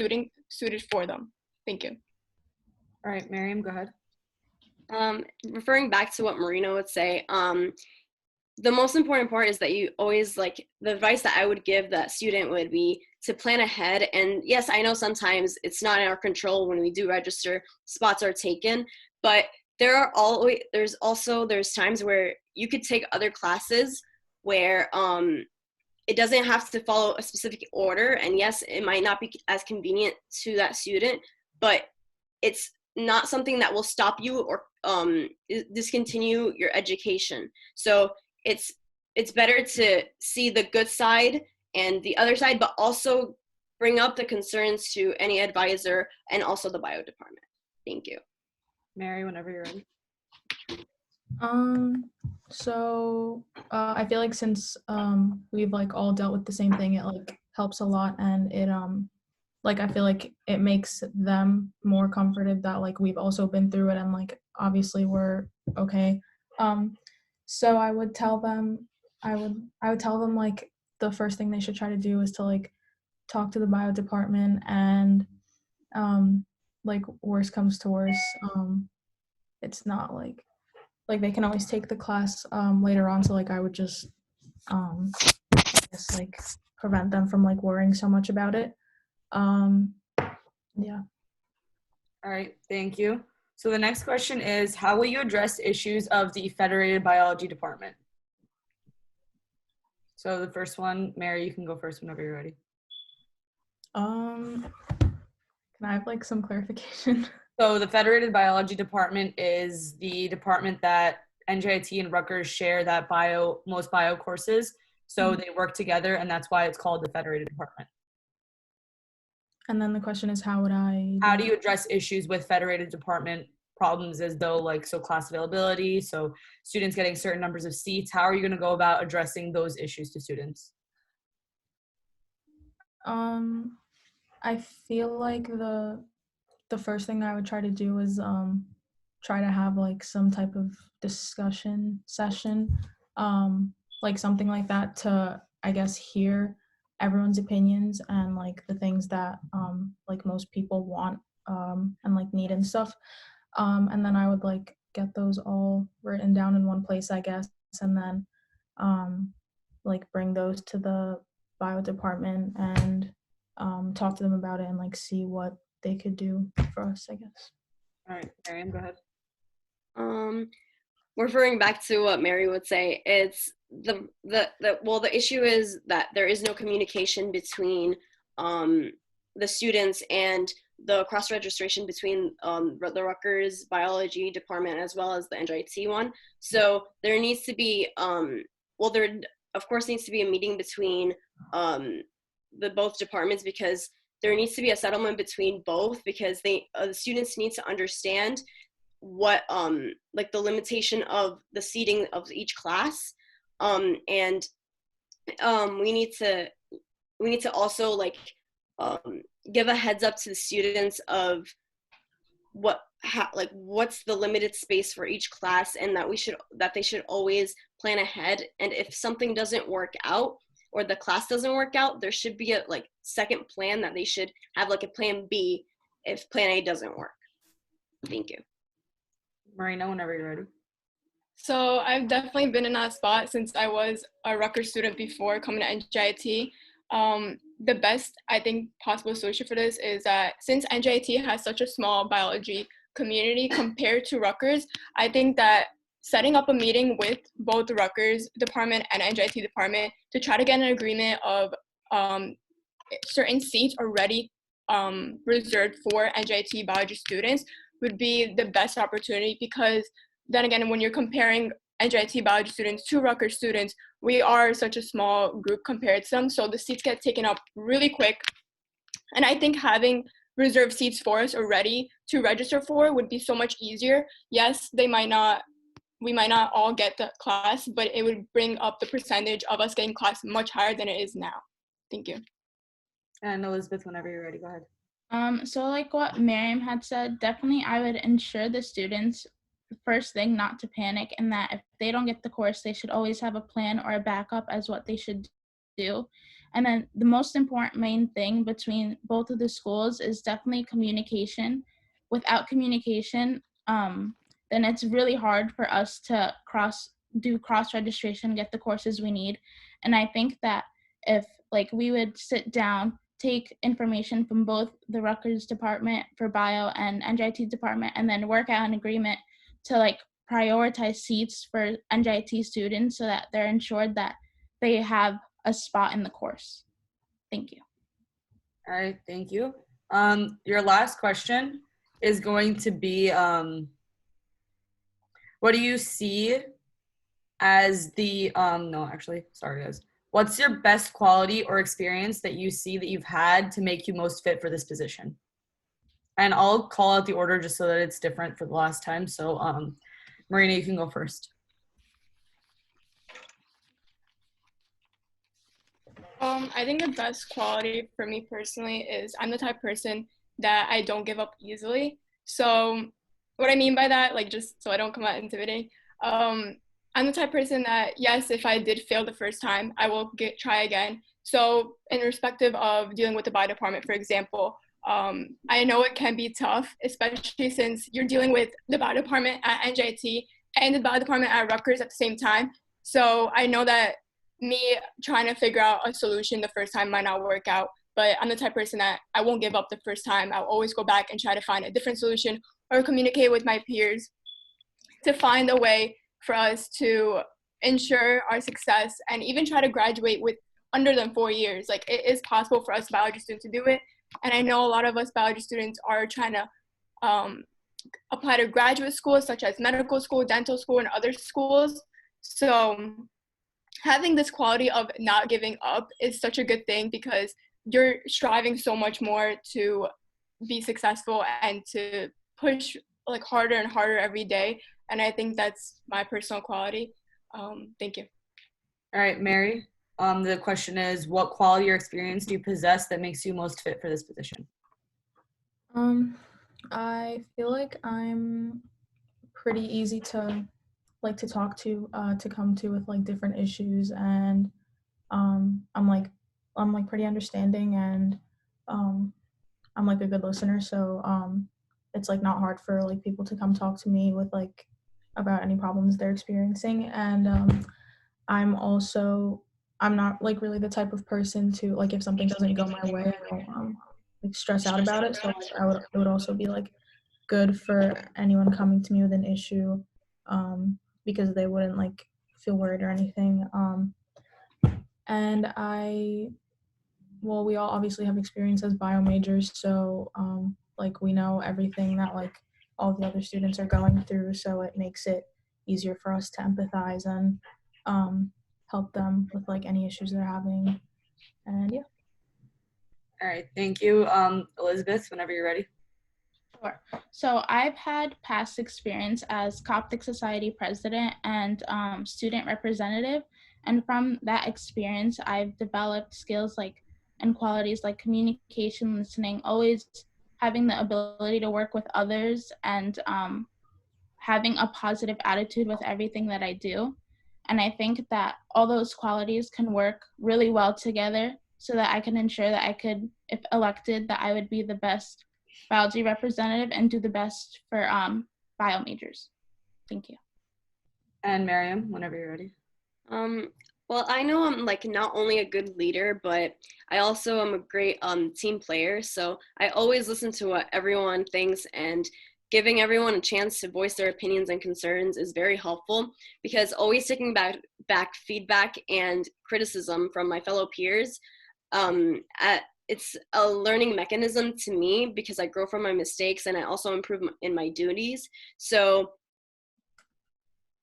suited for them. Thank you. All right, Miriam, go ahead. Referring back to what Marina would say, the most important part is that you always, the advice that I would give that student would be to plan ahead. And yes, I know sometimes it's not in our control when we do register, spots are taken, but there's times where you could take other classes where it doesn't have to follow a specific order. And yes, it might not be as convenient to that student, but it's not something that will stop you or discontinue your education. So it's better to see the good side and the other side, but also bring up the concerns to any advisor and also the bio department. Thank you. Mary, whenever you're ready. So I feel since we've all dealt with the same thing, it helps a lot, and it I feel it makes them more comforted that we've also been through it, and obviously we're okay. So I would tell them the first thing they should try to do is to talk to the bio department, and worst comes to worst, it's not they can always take the class later on. So I would just prevent them from worrying so much about it. Yeah. All right, thank you. So the next question is, how will you address issues of the Federated Biology Department? So the first one, Mary, you can go first whenever you're ready. Can I have like some clarification? So the Federated Biology Department is the department that NJIT and Rutgers share that most bio courses. So they work together, and that's why it's called the Federated Department. And then the question is, how would I? How do you address issues with Federated Department problems, as though like class availability, so students getting certain numbers of seats? How are you going to go about addressing those issues to students? I feel like the first thing I would try to do is try to have like some type of discussion session, like something like that, to I guess hear everyone's opinions and like the things that like most people want and like need and stuff, and then I would like get those all written down in one place, I guess, and then like bring those to the bio department and talk to them about it and like see what they could do for us, I guess. All right, Miriam, go ahead. Referring back to what Mary would say, it's the issue is that there is no communication between the students and the cross registration between the Rutgers biology department as well as the NJIT one. So there needs to be there of course needs to be a meeting between the both departments, because there needs to be a settlement between both, because the students need to understand what like the limitation of the seating of each class, and we need to also like give a heads up to the students of what's the limited space for each class, and that they should always plan ahead, and if something doesn't work out or the class doesn't work out, there should be a like second plan, that they should have like a plan B if plan A doesn't work. Thank you. Marina, whenever you're ready. So I've definitely been in that spot since I was a Rutgers student before coming to NJIT. The best, I think, possible solution for this is that since NJIT has such a small biology community compared to Rutgers, I think that setting up a meeting with both the Rutgers department and NJIT department to try to get an agreement of certain seats already reserved for NJIT biology students would be the best opportunity, because then again, when you're comparing NJIT biology students to Rutgers students, we are such a small group compared to them, so the seats get taken up really quick. And I think having reserved seats for us already to register for would be so much easier. Yes, we might not all get the class, but it would bring up the percentage of us getting class much higher than it is now. Thank you. And Elizabeth, whenever you're ready, go ahead. So like what Miriam had said, definitely I would ensure the students, first thing, not to panic, and that if they don't get the course, they should always have a plan or a backup as what they should do. And then the most important main thing between both of the schools is definitely communication. Without communication, then it's really hard for us to do cross registration, get the courses we need. And I think that if like we would sit down, take information from both the Rutgers department for bio and NJIT department, and then work out an agreement to like prioritize seats for NJIT students so that they're ensured that they have a spot in the course. Thank you. All right, thank you. Your last question is going to be, what do you see as the, sorry guys. What's your best quality or experience that you see that you've had to make you most fit for this position? And I'll call out the order just so that it's different for the last time. So Marina, you can go first. I think the best quality for me personally is I'm the type of person that I don't give up easily. So what I mean by that, like just so I don't come out intimidating, I'm the type of person that, yes, if I did fail the first time, I will try again. So in respective of dealing with the bio department, for example, I know it can be tough, especially since you're dealing with the bio department at NJIT and the bio department at Rutgers at the same time. So I know that me trying to figure out a solution the first time might not work out, but I'm the type of person that I won't give up the first time. I'll always go back and try to find a different solution or communicate with my peers to find a way for us to ensure our success and even try to graduate with under than 4 years. Like, it is possible for us biology students to do it. And I know a lot of us biology students are trying to apply to graduate schools such as medical school, dental school, and other schools. So having this quality of not giving up is such a good thing, because you're striving so much more to be successful and to push like harder and harder every day. And I think that's my personal quality. Thank you. All right, Mary. The question is, what quality or experience do you possess that makes you most fit for this position? I feel like I'm pretty easy to talk to come to with like different issues, and I'm pretty understanding, and I'm like a good listener, so it's like not hard for like people to come talk to me with like about any problems they're experiencing. And I'm not like really the type of person to like, if something doesn't go my way, I don't like stress out about it. So like, it would also be like good for anyone coming to me with an issue, because they wouldn't like feel worried or anything. And we all obviously have experience as bio majors, so like we know everything that like all the other students are going through, so it makes it easier for us to empathize and help them with like any issues they're having. And yeah. All right, thank you. Elizabeth, whenever you're ready. Sure. So I've had past experience as Coptic Society president and student representative. And from that experience, I've developed skills like and qualities like communication, listening, always having the ability to work with others, and having a positive attitude with everything that I do. And I think that all those qualities can work really well together, so that I can ensure that I could, if elected, that I would be the best biology representative and do the best for bio majors. Thank you. And Miriam, whenever you're ready. Well, I know I'm like not only a good leader, but I also am a great team player. So I always listen to what everyone thinks, and giving everyone a chance to voice their opinions and concerns is very helpful, because always taking back feedback and criticism from my fellow peers, it's a learning mechanism to me, because I grow from my mistakes and I also improve in my duties. So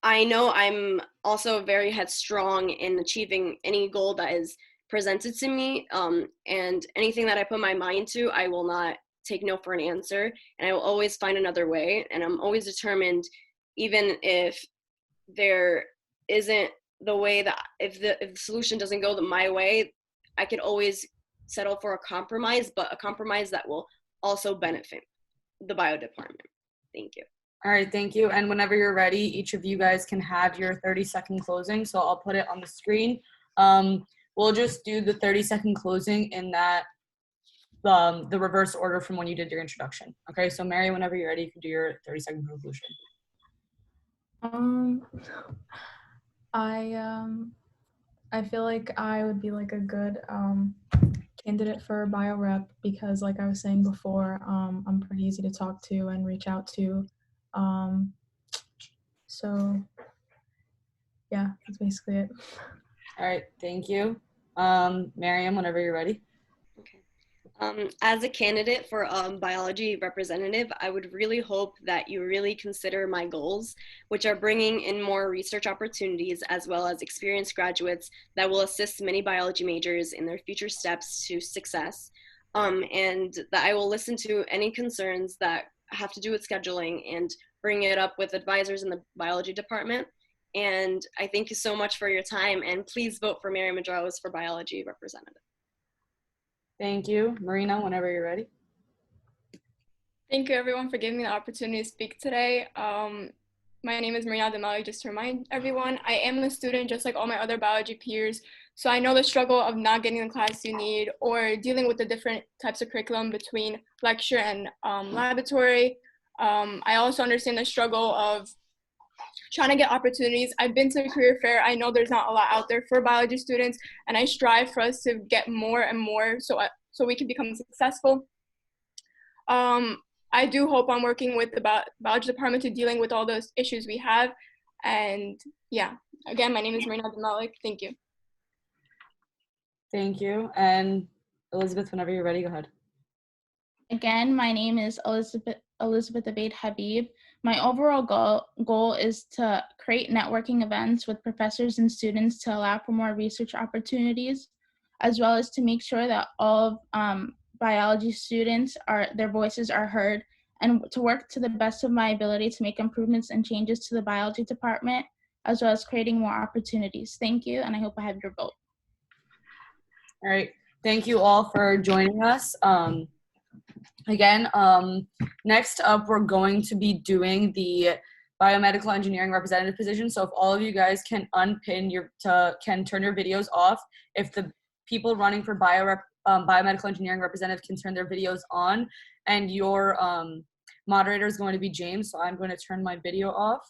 I know I'm also very headstrong in achieving any goal that is presented to me, and anything that I put my mind to, I will not take no for an answer, and I will always find another way. And I'm always determined, even if there isn't the way that, if the solution doesn't go my way, I could always settle for a compromise, but a compromise that will also benefit the bio department. Thank you. All right, thank you. And whenever you're ready, each of you guys can have your 30-second closing. So I'll put it on the screen. We'll just do the 30-second closing in that the reverse order from when you did your introduction. Okay, so Mary, whenever you're ready, you can do your 30-second conclusion. I feel like I would be like a good candidate for bio rep, because like I was saying before, I'm pretty easy to talk to and reach out to. So yeah, that's basically it. All right, thank you. Miriam, whenever you're ready. As a candidate for biology representative, I would really hope that you really consider my goals, which are bringing in more research opportunities, as well as experienced graduates that will assist many biology majors in their future steps to success. And that I will listen to any concerns that have to do with scheduling and bring it up with advisors in the biology department. And I thank you so much for your time, and please vote for Mary Madrowes for biology representative. Thank you. Marina, whenever you're ready. Thank you, everyone, for giving me the opportunity to speak today. My name is Marina Demali. Just to remind everyone, I am a student just like all my other biology peers. So I know the struggle of not getting the class you need, or dealing with the different types of curriculum between lecture and laboratory. I also understand the struggle of trying to get opportunities. I've been to a career fair. I know there's not a lot out there for biology students, and I strive for us to get more and more so we can become successful. I do hope I'm working with the biology department to dealing with all those issues we have. And yeah, Again, my name is Marina Abdelmalik. Thank you. Thank you. And Elizabeth, whenever you're ready, go ahead. Again, my name is Elizabeth Abaid Habib. My overall goal is to create networking events with professors and students to allow for more research opportunities, as well as to make sure that all of biology students their voices are heard, and to work to the best of my ability to make improvements and changes to the biology department, as well as creating more opportunities. Thank you, and I hope I have your vote. All right. Thank you all for joining us. Again, next up, we're going to be doing the biomedical engineering representative position. So if all of you guys can can turn your videos off. If the people running for biomedical engineering representative can turn their videos on, and your moderator is going to be James. So I'm going to turn my video off.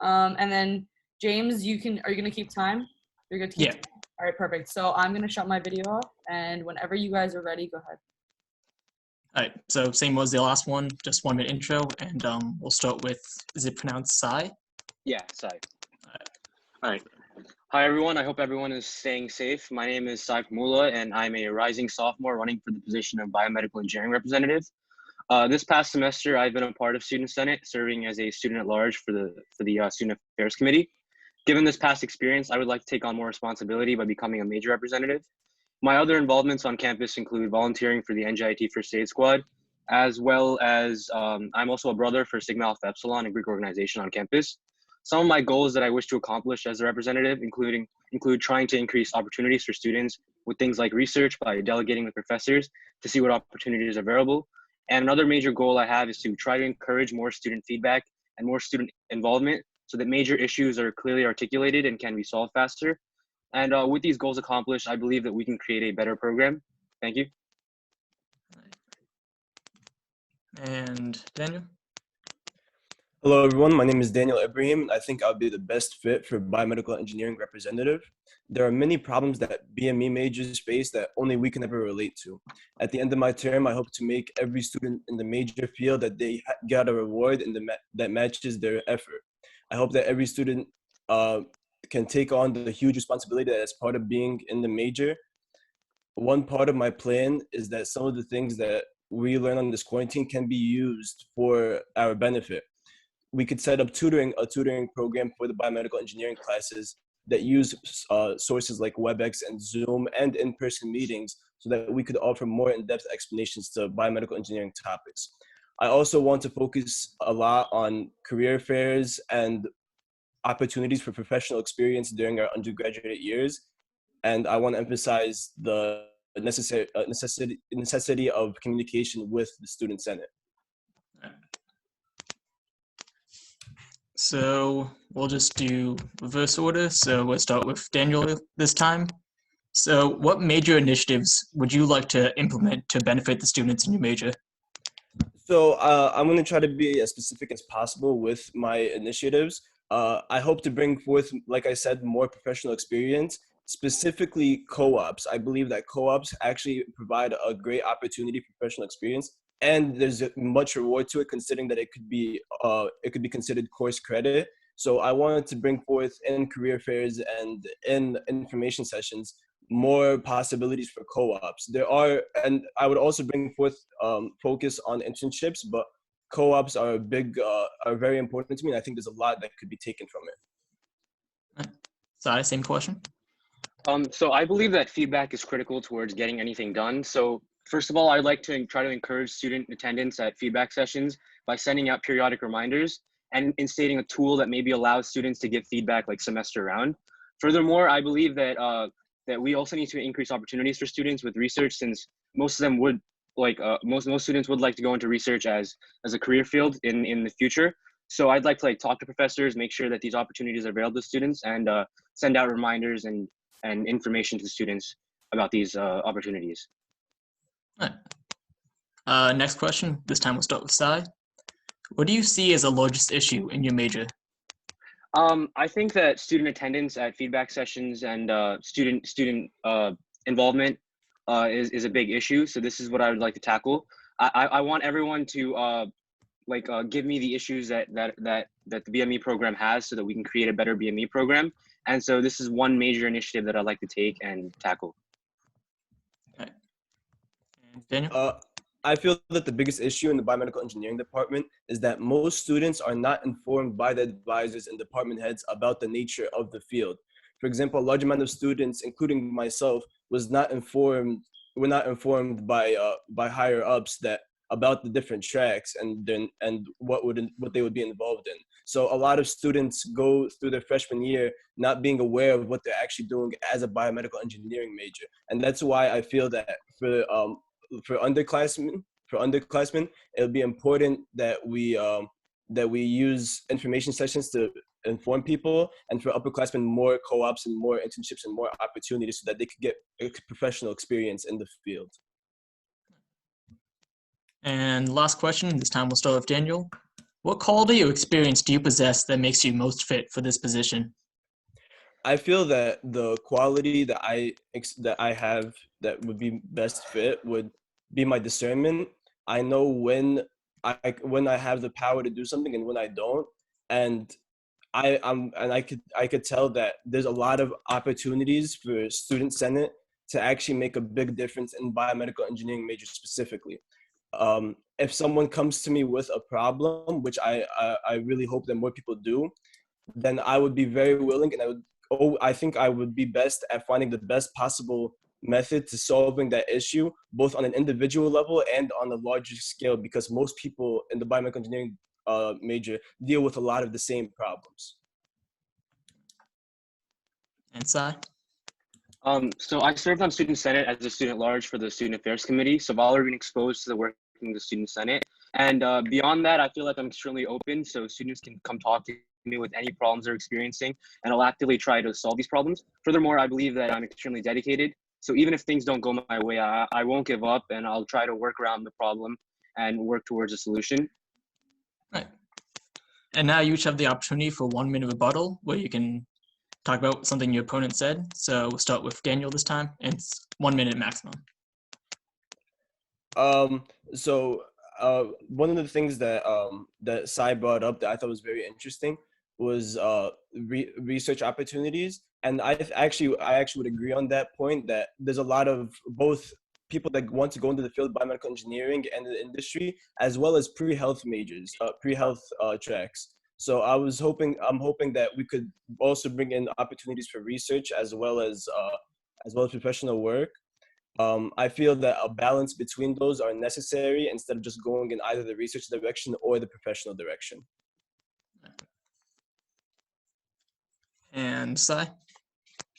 And then James, are you going to keep time? You're good to keep time? All right, perfect. So I'm going to shut my video off, and whenever you guys are ready, go ahead. All right, so same was the last one, just 1 minute intro, and we'll start with, is it pronounced Sai? Yeah, Sai. All right. Hi, everyone. I hope everyone is staying safe. My name is Sai Mula, and I'm a rising sophomore running for the position of biomedical engineering representative. This past semester, I've been a part of Student Senate, serving as a student at large for the Student Affairs Committee. Given this past experience, I would like to take on more responsibility by becoming a major representative. My other involvements on campus include volunteering for the NJIT First Aid Squad, as well as I'm also a brother for Sigma Alpha Epsilon, a Greek organization on campus. Some of my goals that I wish to accomplish as a representative include trying to increase opportunities for students with things like research by delegating with professors to see what opportunities are available. And another major goal I have is to try to encourage more student feedback and more student involvement so that major issues are clearly articulated and can be solved faster. And with these goals accomplished, I believe that we can create a better program. Thank you. And Daniel? Hello, everyone. My name is Daniel Ibrahim. I think I'll be the best fit for biomedical engineering representative. There are many problems that BME majors face that only we can ever relate to. At the end of my term, I hope to make every student in the major feel that they get a reward that matches their effort. I hope that every student can take on the huge responsibility that is part of being in the major. One part of my plan is that some of the things that we learn on this quarantine can be used for our benefit. We could set up a tutoring program for the biomedical engineering classes that use sources like WebEx and Zoom and in-person meetings so that we could offer more in-depth explanations to biomedical engineering topics. I also want to focus a lot on career fairs and opportunities for professional experience during our undergraduate years. And I want to emphasize the necessity of communication with the Student Senate. So we'll just do reverse order. So we'll start with Daniel this time. So what major initiatives would you like to implement to benefit the students in your major? So I'm going to try to be as specific as possible with my initiatives. I hope to bring forth, like I said, more professional experience, specifically co-ops. I believe that co-ops actually provide a great opportunity for professional experience, and there's much reward to it, considering that it could be considered course credit. So I wanted to bring forth in career fairs and in information sessions more possibilities for co-ops. There are, and I would also bring forth focus on internships, but co-ops are are very important to me, and I think there's a lot that could be taken from it. Sorry, same question. So I believe that feedback is critical towards getting anything done. So first of all, I'd like to try to encourage student attendance at feedback sessions by sending out periodic reminders and instating a tool that maybe allows students to give feedback like semester round. Furthermore, I believe that that we also need to increase opportunities for students with research, since most of them would most students would like to go into research as a career field in the future. So I'd like to talk to professors, make sure that these opportunities are available to students, and send out reminders and information to students about these opportunities. All right. Next question. This time we'll start with Sai. What do you see as the largest issue in your major? I think that student attendance at feedback sessions and student involvement is a big issue. So this is what I would like to tackle. I want everyone to give me the issues that the BME program has, so that we can create a better BME program. And so this is one major initiative that I'd like to take and tackle. Daniel? I feel that the biggest issue in the biomedical engineering department is that most students are not informed by the advisors and department heads about the nature of the field. For example, a large amount of students, including myself, were not informed by higher ups about the different tracks and what they would be involved in. So a lot of students go through their freshman year not being aware of what they're actually doing as a biomedical engineering major, and that's why I feel that for underclassmen, it would be important that we use information sessions to inform people, and for upperclassmen, more co-ops and more internships and more opportunities so that they could get a professional experience in the field. And last question, this time we'll start with Daniel. What quality or experience do you possess that makes you most fit for this position? I feel that the quality that I have that would be best fit would be my discernment. I know when I have the power to do something and when I don't, and I could tell that there's a lot of opportunities for Student Senate to actually make a big difference in biomedical engineering majors specifically. If someone comes to me with a problem, which I really hope that more people do, then I would be very willing, and I think I would be best at finding the best possible method to solving that issue, both on an individual level and on a larger scale, because most people in the biomedical engineering major deal with a lot of the same problems. And Sai? So I served on Student Senate as a student at large for the Student Affairs Committee, so I've already been exposed to the working of the Student Senate. And beyond that, I feel like I'm extremely open, so students can come talk to me with any problems they're experiencing, and I'll actively try to solve these problems. Furthermore, I believe that I'm extremely dedicated, so even if things don't go my way, I won't give up, and I'll try to work around the problem and work towards a solution. Right. And now you each have the opportunity for 1 minute rebuttal, where you can talk about something your opponent said. So we'll start with Daniel this time, and it's 1 minute maximum. One of the things that that Sai brought up that I thought was very interesting was research opportunities, and I actually would agree on that point, that there's a lot of both people that want to go into the field of biomedical engineering and the industry, as well as pre-health majors, pre-health tracks. So I'm hoping that we could also bring in opportunities for research as well as professional work. I feel that a balance between those are necessary instead of just going in either the research direction or the professional direction. And Sai?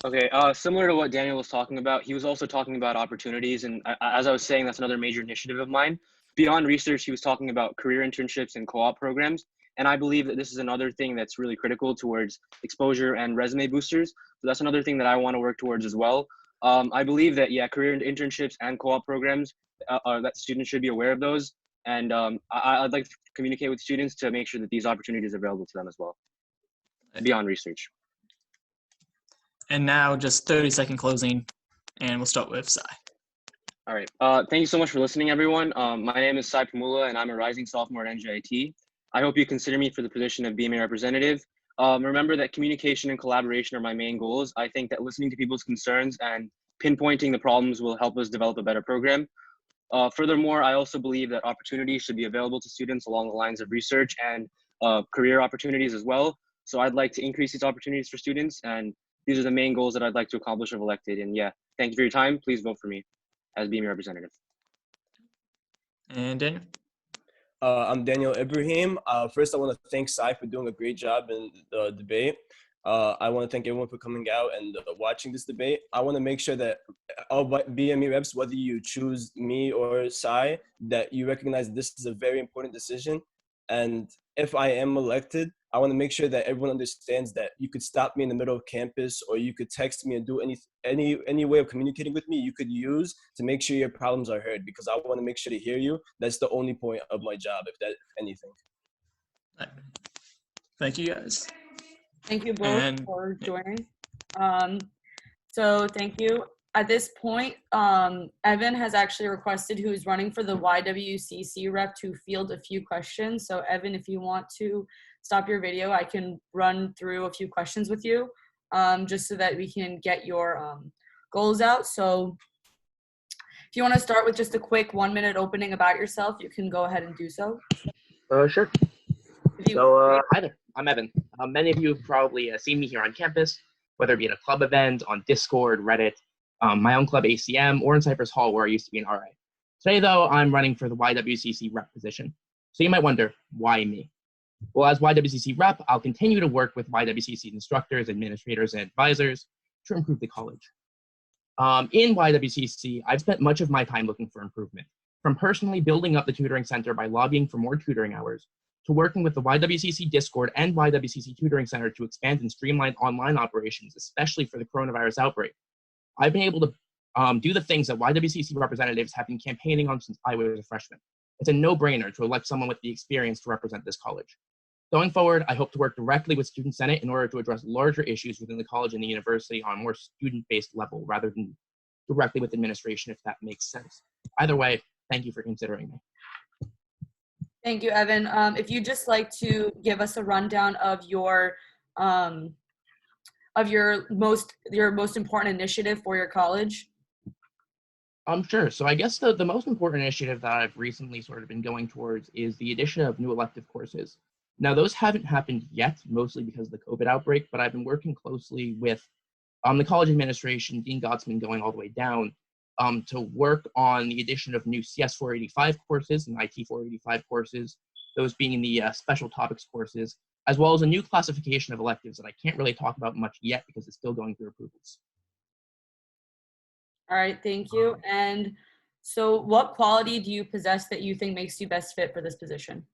Okay, similar to what Daniel was talking about, he was also talking about opportunities, and as I was saying, that's another major initiative of mine. Beyond research, he was talking about career internships and co-op programs, and I believe that this is another thing that's really critical towards exposure and resume boosters. So that's another thing that I want to work towards as well. I believe that, yeah, career internships and co-op programs, that students should be aware of those, and I'd like to communicate with students to make sure that these opportunities are available to them as well, beyond research. And now just 30-second closing, and we'll start with Sai. All right. Thank you so much for listening, everyone. My name is Sai Pamula, and I'm a rising sophomore at NJIT. I hope you consider me for the position of BMA representative. Remember that communication and collaboration are my main goals. I think that listening to people's concerns and pinpointing the problems will help us develop a better program. Furthermore, I also believe that opportunities should be available to students along the lines of research and career opportunities as well. So I'd like to increase these opportunities for students, and these are the main goals that I'd like to accomplish if elected. And yeah, thank you for your time. Please vote for me as BMA representative. And Daniel? I'm Daniel Ibrahim. First, I want to thank Sai for doing a great job in the debate. I want to thank everyone for coming out and watching this debate. I want to make sure that all BME reps, whether you choose me or Sai, that you recognize this is a very important decision. And if I am elected, I want to make sure that everyone understands that you could stop me in the middle of campus, or you could text me and do any way of communicating with me you could use to make sure your problems are heard, because I want to make sure to hear you. That's the only point of my job, if anything. Thank you, guys. Thank you both for joining. So thank you. At this point, Evan has actually requested, who's running for the YWCC rep, to field a few questions. So Evan, if you want to stop your video, I can run through a few questions with you. just so that we can get your goals out. So if you want to start with just a quick 1-minute opening about yourself, you can go ahead and do so. Sure. So, hi there. I'm Evan. Many of you have probably seen me here on campus, whether it be at a club event, on Discord, Reddit, my own club ACM, or in Cypress Hall where I used to be an RA. Today, though, I'm running for the YWCC rep position. So you might wonder, why me? Well, as YWCC rep, I'll continue to work with YWCC instructors, administrators, and advisors to improve the college. In YWCC, I've spent much of my time looking for improvement, from personally building up the tutoring center by lobbying for more tutoring hours, to working with the YWCC Discord and YWCC Tutoring Center to expand and streamline online operations, especially for the coronavirus outbreak. I've been able to do the things that YWCC representatives have been campaigning on since I was a freshman. It's a no-brainer to elect someone with the experience to represent this college. Going forward, I hope to work directly with Student Senate in order to address larger issues within the college and the university on a more student-based level rather than directly with administration, if that makes sense. Either way, thank you for considering me. Thank you, Evan. If you'd just like to give us a rundown of your most important initiative for your college. Sure. So I guess the most important initiative that I've recently sort of been going towards is the addition of new elective courses. Now, those haven't happened yet, mostly because of the COVID outbreak, but I've been working closely with the college administration, Dean Gottsman going all the way down, to work on the addition of new CS 485 courses and IT 485 courses, those being the special topics courses, as well as a new classification of electives that I can't really talk about much yet because it's still going through approvals. All right, thank you. And so what quality do you possess that you think makes you best fit for this position?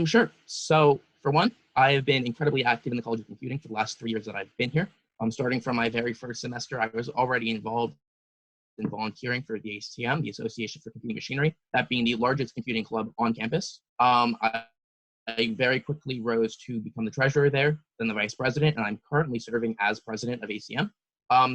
Sure. So for one, I have been incredibly active in the College of Computing for the last 3 years that I've been here. Starting from my very first semester, I was already involved in volunteering for the ACM, the Association for Computing Machinery, that being the largest computing club on campus. I very quickly rose to become the treasurer there, then the vice president, and I'm currently serving as president of ACM.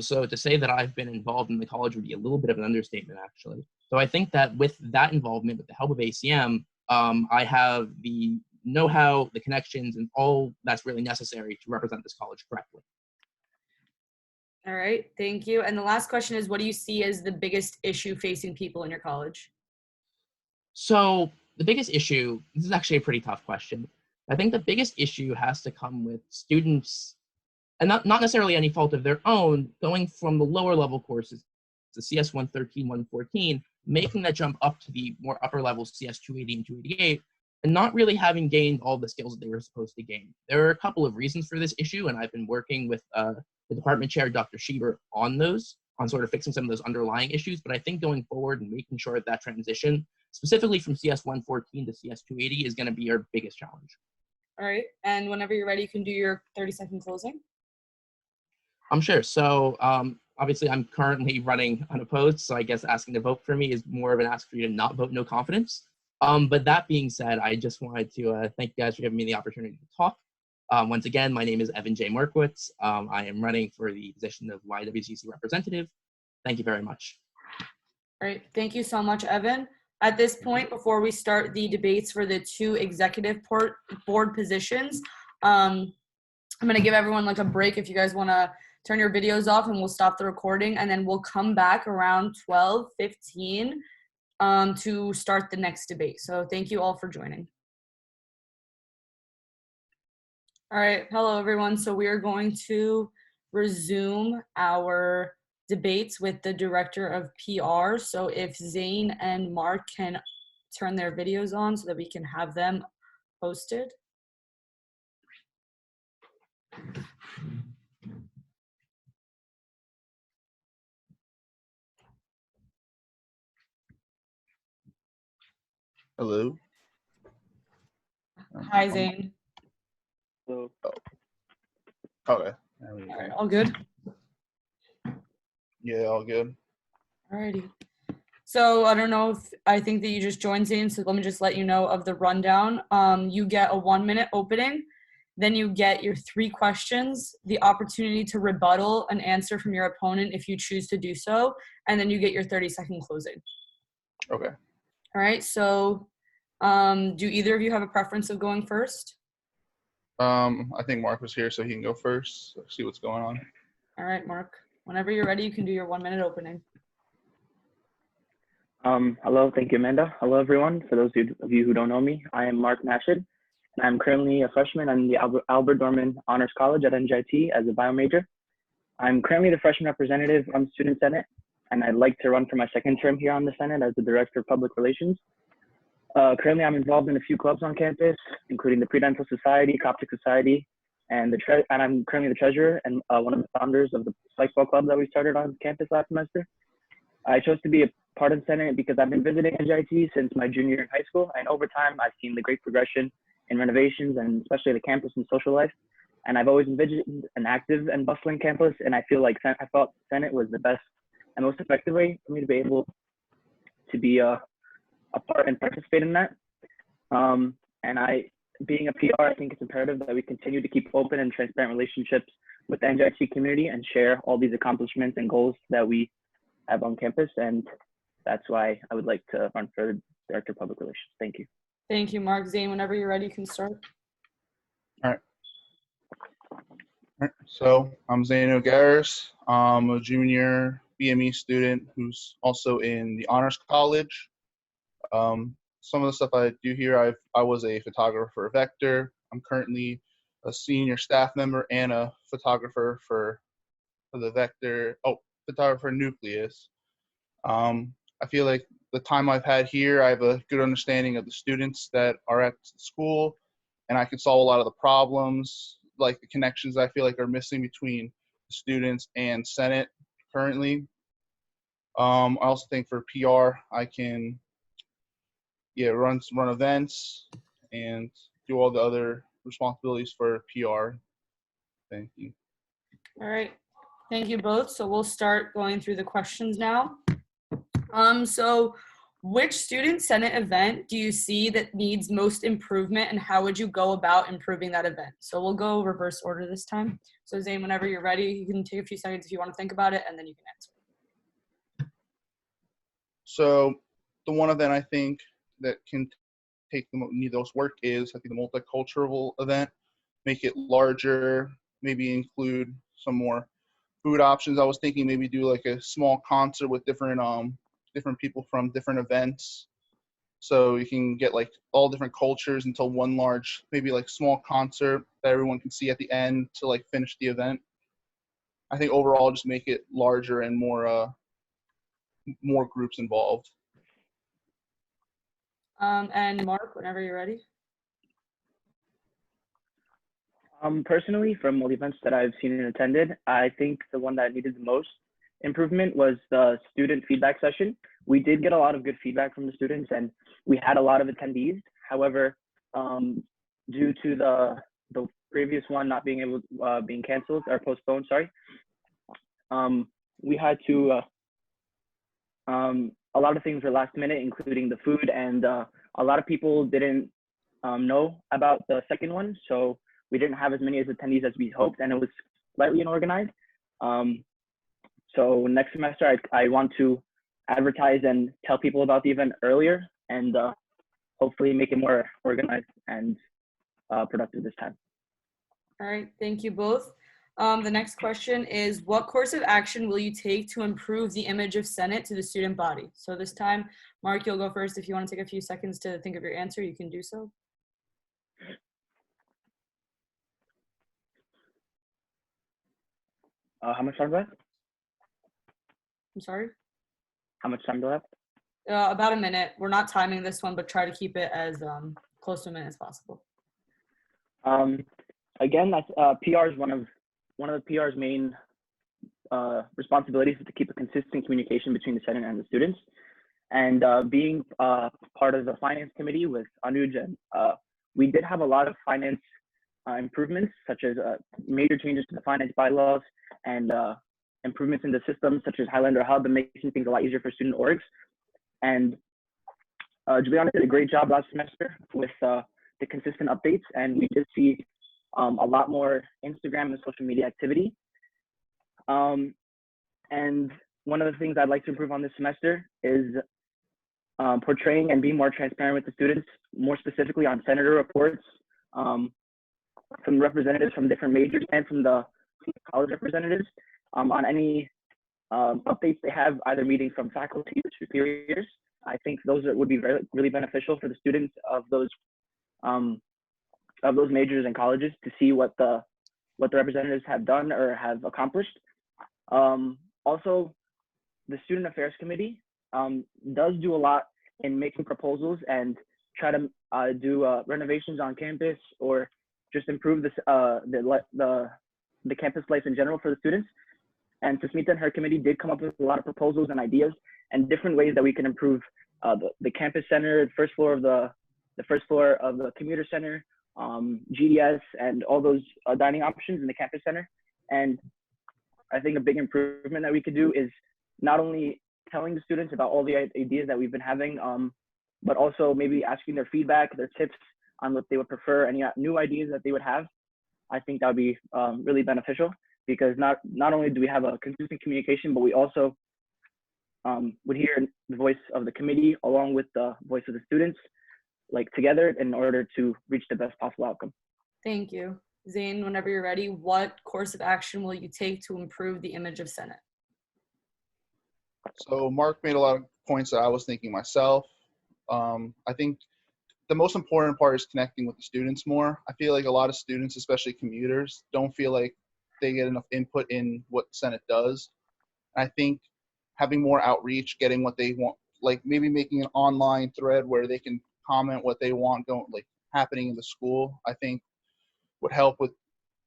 So to say that I've been involved in the college would be a little bit of an understatement, actually. So I think that with that involvement, with the help of ACM, I have the know-how, the connections, and all that's really necessary to represent this college correctly. All right, thank you. And the last question is, what do you see as the biggest issue facing people in your college? So the biggest issue, this is actually a pretty tough question. I think the biggest issue has to come with students, and not necessarily any fault of their own, going from the lower level courses, the CS 113, 114, making that jump up to the more upper level CS 280 and 288, and not really having gained all the skills that they were supposed to gain. There are a couple of reasons for this issue, and I've been working with the department chair, Dr. Schieber, on sort of fixing some of those underlying issues. But I think going forward and making sure that transition, specifically from CS 114 to CS 280, is going to be our biggest challenge. All right, and whenever you're ready, you can do your 30-second closing. I'm sure. So obviously, I'm currently running unopposed, so I guess asking to vote for me is more of an ask for you to not vote no confidence. But that being said, I just wanted to thank you guys for giving me the opportunity to talk. Once again, my name is Evan J. Markowitz. I am running for the position of YWCC representative. Thank you very much. All right, thank you so much, Evan. At this point, before we start the debates for the 2 executive board positions, I'm gonna give everyone like a break if you guys wanna turn your videos off, and we'll stop the recording, and then we'll come back around 12:15 to start the next debate. So thank you all for joining. All right, hello everyone. So we are going to resume our debates with the director of PR. So if Zane and Mark can turn their videos on so that we can have them posted. Hello. Hi, Zane. Oh. Okay. All right, all good? Yeah, all good. Alrighty. So I don't know if, I think that you just joined, Zane, so let me just let you know of the rundown. You get a 1-minute opening, then you get your 3 questions, the opportunity to rebuttal an answer from your opponent if you choose to do so, and then you get your 30-second closing. Okay. All right, so do either of you have a preference of going first? I think Mark was here, so he can go first. Let's see what's going on. All right, Mark. Whenever you're ready, you can do your 1-minute opening. Hello, thank you, Amanda. Hello, everyone. For those of you who don't know me, I am Mark Nashid, and I'm currently a freshman in the Albert Dorman Honors College at NJIT as a bio major. I'm currently the freshman representative on the Student Senate, and I'd like to run for my second term here on the Senate as the Director of Public Relations. Currently, I'm involved in a few clubs on campus, including the Pre-Dental Society, Coptic Society, and I'm currently the treasurer and one of the founders of the Spikeball Club that we started on campus last semester. I chose to be a part of the Senate because I've been visiting NJIT since my junior year in high school, and over time, I've seen the great progression in renovations and especially the campus and social life. And I've always envisioned an active and bustling campus, and I thought Senate was the best and most effective way for me to be able to be a part and participate in that. Being a PR, I think it's imperative that we continue to keep open and transparent relationships with the NJIT community and share all these accomplishments and goals that we have on campus. And that's why I would like to run for Director of Public Relations. Thank you. Thank you, Mark. Zane, whenever you're ready, you can start. All right. So I'm Zane O'Garis. I'm a junior BME student who's also in the Honors College. Some of the stuff I do here, I was a photographer for Vector. I'm currently a senior staff member and a photographer for the Vector, photographer Nucleus. I feel like the time I've had here, I have a good understanding of the students that are at school, and I can solve a lot of the problems, like the connections I feel like are missing between the students and Senate currently. I also think for PR, I can run events and do all the other responsibilities for PR. Thank you. All right. Thank you both. So we'll start going through the questions now. So which student Senate event do you see that needs most improvement, and how would you go about improving that event? So we'll go reverse order this time. So Zane, whenever you're ready, you can take a few seconds if you want to think about it, and then you can answer. So the one event I think that can take need those work is, I think, the multicultural event. Make it larger, maybe include some more food options. I was thinking maybe do like a small concert with different people from different events, so you can get like all different cultures into one large, maybe like small concert that everyone can see at the end to like finish the event. I think overall just make it larger and more groups involved. And Mark, whenever you're ready. Personally, from all the events that I've seen and attended, I think the one that needed the most improvement was the student feedback session. We did get a lot of good feedback from the students, and we had a lot of attendees. However, due to the previous one not being able being canceled or postponed, we had to a lot of things were last minute, including the food, and a lot of people didn't know about the second one, so we didn't have as many attendees as we hoped, and it was slightly unorganized. So next semester, I want to advertise and tell people about the event earlier, and hopefully make it more organized and productive this time. All right, thank you both. The next question is, what course of action will you take to improve the image of Senate to the student body? So this time, Mark, you'll go first. If you want to take a few seconds to think of your answer, you can do so. How much time do I have? I'm sorry? How much time do I have? About a minute. We're not timing this one, but try to keep it as close to a minute as possible. Again, that's PR is one of the PR's main responsibilities is to keep a consistent communication between the Senate and the students. And being part of the finance committee with Anuj, and we did have a lot of finance improvements, such as major changes to the finance bylaws and improvements in the system, such as Highlander Hub, and making things a lot easier for student orgs. And Juliana did a great job last semester with the consistent updates, and we did see a lot more Instagram and social media activity. And one of the things I'd like to improve on this semester is portraying and being more transparent with the students, more specifically on senator reports, from representatives from different majors and from the college representatives on any updates they have, either meetings from faculty or superiors. I think those would be really beneficial for the students of those majors and colleges to see what the representatives have done or have accomplished. Also, the Student Affairs Committee does do a lot in making proposals and try to do renovations on campus or just improve the campus life in general for the students. And Susmita and her committee did come up with a lot of proposals and ideas and different ways that we can improve the campus center, the first floor of the commuter center, GDS, and all those dining options in the campus center. And I think a big improvement that we could do is not only telling the students about all the ideas that we've been having, but also maybe asking their feedback, their tips on what they would prefer, any new ideas that they would have. I think that would be really beneficial, because not only do we have a consistent communication, but we also would hear the voice of the committee along with the voice of the students, like together, in order to reach the best possible outcome. Thank you. Zane, whenever you're ready, what course of action will you take to improve the image of Senate? So Mark made a lot of points that I was thinking myself. I think the most important part is connecting with the students more. I feel like a lot of students, especially commuters, don't feel like they get enough input in what Senate does. I think having more outreach, getting what they want, like maybe making an online thread where they can comment what they want happening in the school, I think would help with,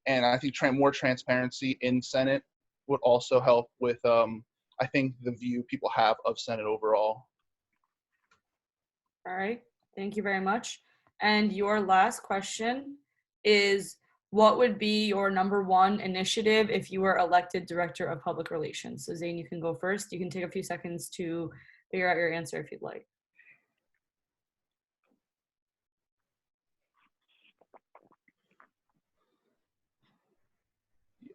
and I think more transparency in Senate would also help with, I think, the view people have of Senate overall. All right, thank you very much. And your last question is, what would be your #1 initiative if you were elected Director of Public Relations? So Zane, you can go first. You can take a few seconds to figure out your answer if you'd like.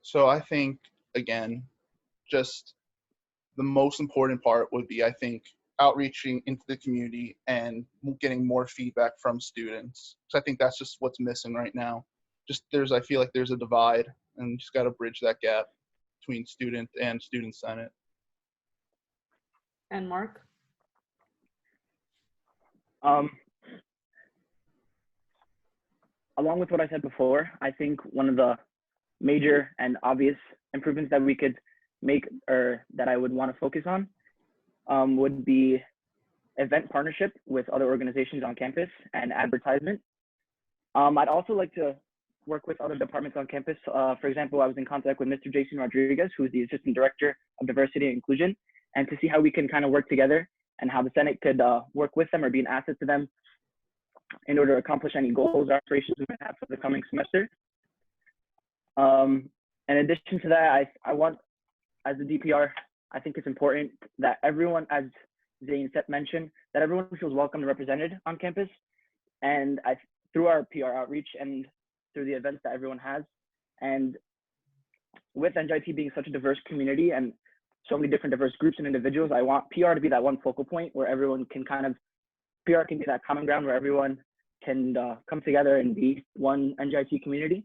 So I think, again, just the most important part would be, I think, outreaching into the community and getting more feedback from students. So I think that's just what's missing right now. I feel like there's a divide, and just got to bridge that gap between student and student Senate. And Mark? Along with what I said before, I think one of the major and obvious improvements that we could make, or that I would want to focus on, would be event partnership with other organizations on campus and advertisement. I'd also like to work with other departments on campus. For example, I was in contact with Mr. Jason Rodriguez, who is the Assistant Director of Diversity and Inclusion, and to see how we can kind of work together and how the Senate could work with them or be an asset to them in order to accomplish any goals or aspirations we might have for the coming semester. In addition to that, I want, as a DPR, I think it's important that everyone, as Zane mentioned, that everyone feels welcome and represented on campus. And through our PR outreach and through the events that everyone has, and with NJIT being such a diverse community and so many different diverse groups and individuals, I want PR to be that one focal point where everyone can PR can be that common ground where everyone can come together and be one NJIT community.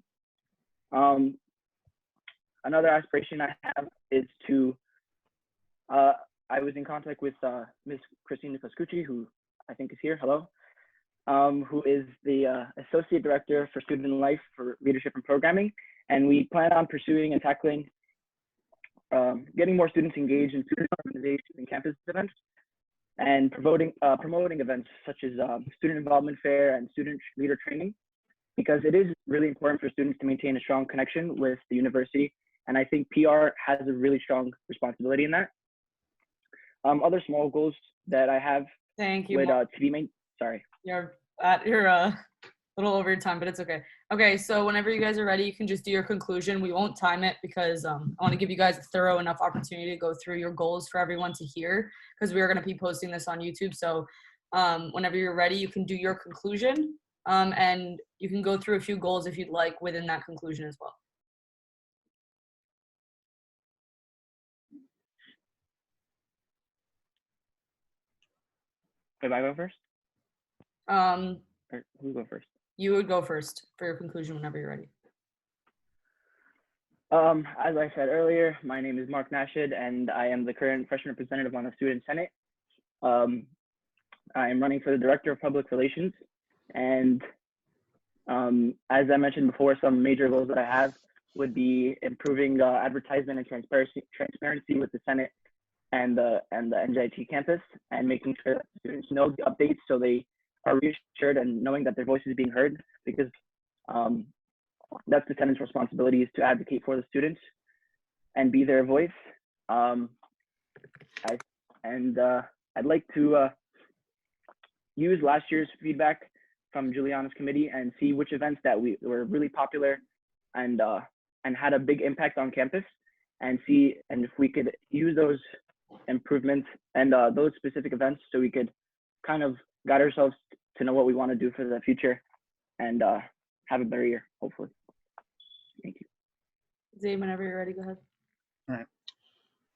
Another aspiration I have is to, I was in contact with Ms. Christina Pascucci, who I think is here, hello, who is the Associate Director for Student Life for Leadership and Programming. And we plan on pursuing and tackling, getting more students engaged in student organizations and campus events, and promoting events such as Student Involvement Fair and Student Leader Training, because it is really important for students to maintain a strong connection with the university. And I think PR has a really strong responsibility in that. Other small goals that I have Thank you, would Mark. to be main, sorry. You're a little over your time, but it's okay. Okay, so whenever you guys are ready, you can just do your conclusion. We won't time it because I want to give you guys a thorough enough opportunity to go through your goals for everyone to hear, because we are going to be posting this on YouTube. So whenever you're ready, you can do your conclusion, and you can go through a few goals if you'd like within that conclusion as well. If I go first? Or who go first? you would go first for your conclusion whenever you're ready. As I said earlier, my name is Mark Nashid, and I am the current freshman representative on the Student Senate. I am running for the Director of Public Relations, and as I mentioned before, some major goals that I have would be improving advertisement and transparency with the Senate and the NJIT campus, and making sure that students know the updates so they are reassured and knowing that their voice is being heard, because that's the Senate's responsibility, is to advocate for the students and be their voice. I'd like to use last year's feedback from Juliana's committee and see which events that were really popular and had a big impact on campus, and see if we could use those improvements and those specific events so we could kind of guide ourselves to know what we want to do for the future and have a better year, hopefully. Thank you. Zay, whenever you're ready, go ahead. All right.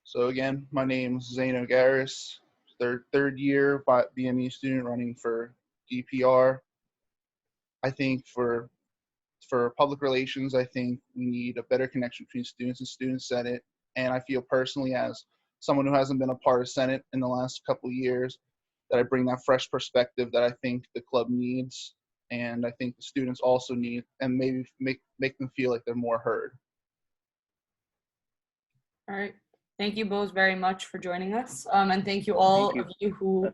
So again, my name's Zaino Garris, third year BME student running for DPR. I think for public relations, I think we need a better connection between students and Student Senate. And I feel personally, as someone who hasn't been a part of Senate in the last couple of years, that I bring that fresh perspective that I think the club needs, and I think the students also need, and maybe make them feel like they're more heard. All right. Thank you both very much for joining us. And thank you all of you who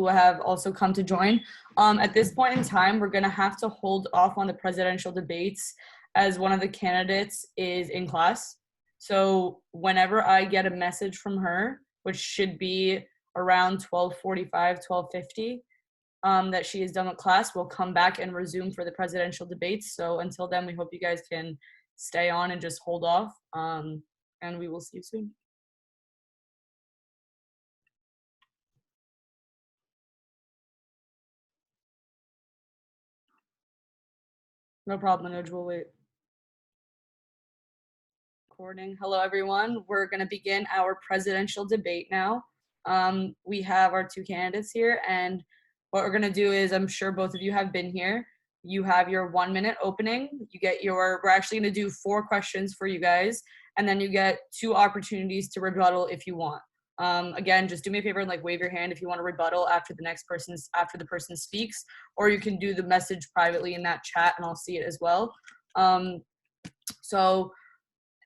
have also come to join. At this point in time, we're gonna have to hold off on the presidential debates as one of the candidates is in class. So whenever I get a message from her, which should be around 12:45, 12:50, that she is done with class, we'll come back and resume for the presidential debates. So until then, we hope you guys can stay on and just hold off. And we will see you soon. No problem, Anuj, we'll wait. Recording. Hello, everyone. We're going to begin our presidential debate now. We have our two candidates here, and what we're going to do is, I'm sure both of you have been here. You have your 1 minute opening. We're actually going to do 4 questions for you guys, and then you get 2 opportunities to rebuttal if you want. Again, just do me a favor and wave your hand if you want to rebuttal after the person speaks, or you can do the message privately in that chat and I'll see it as well. So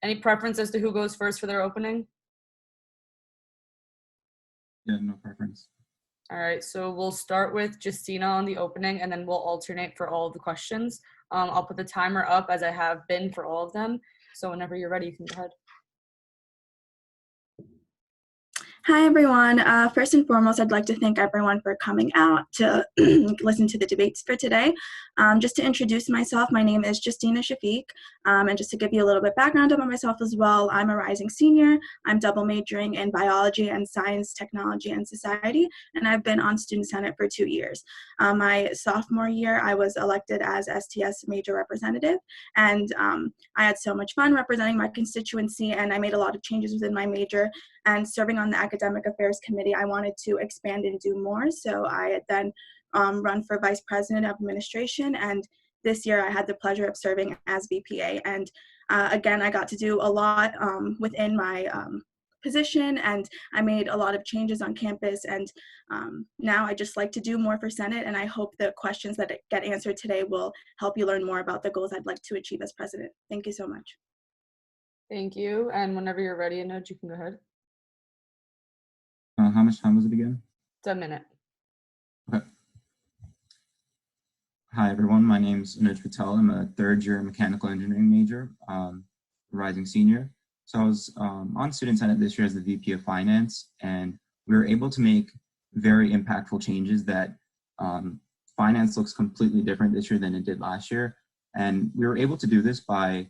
any preference as to who goes first for their opening? Yeah, no preference. All right, so we'll start with Justina on the opening, and then we'll alternate for all of the questions. I'll put the timer up as I have been for all of them. So whenever you're ready, you can go ahead. Hi, everyone. First and foremost, I'd like to thank everyone for coming out to listen to the debates for today. Just to introduce myself, my name is Justina Shafiq, and just to give you a little bit background about myself as well, I'm a rising senior. I'm double majoring in biology and science, technology, and society, and I've been on Student Senate for 2 years. My sophomore year, I was elected as STS major representative, and I had so much fun representing my constituency, and I made a lot of changes within my major. And serving on the Academic Affairs Committee, I wanted to expand and do more. So I had then run for Vice President of Administration. And this year I had the pleasure of serving as VPA. And again, I got to do a lot within my position, and I made a lot of changes on campus. And now I just like to do more for Senate. And I hope the questions that get answered today will help you learn more about the goals I'd like to achieve as president. Thank you so much. Thank you. And whenever you're ready, Anuj, you can go ahead. How much time was it again? It's a minute. Okay. Hi, everyone. My name is Anuj Patel. I'm a third-year mechanical engineering major, rising senior. So I was on Student Senate this year as the VP of Finance, and we were able to make very impactful changes that finance looks completely different this year than it did last year. And we were able to do this by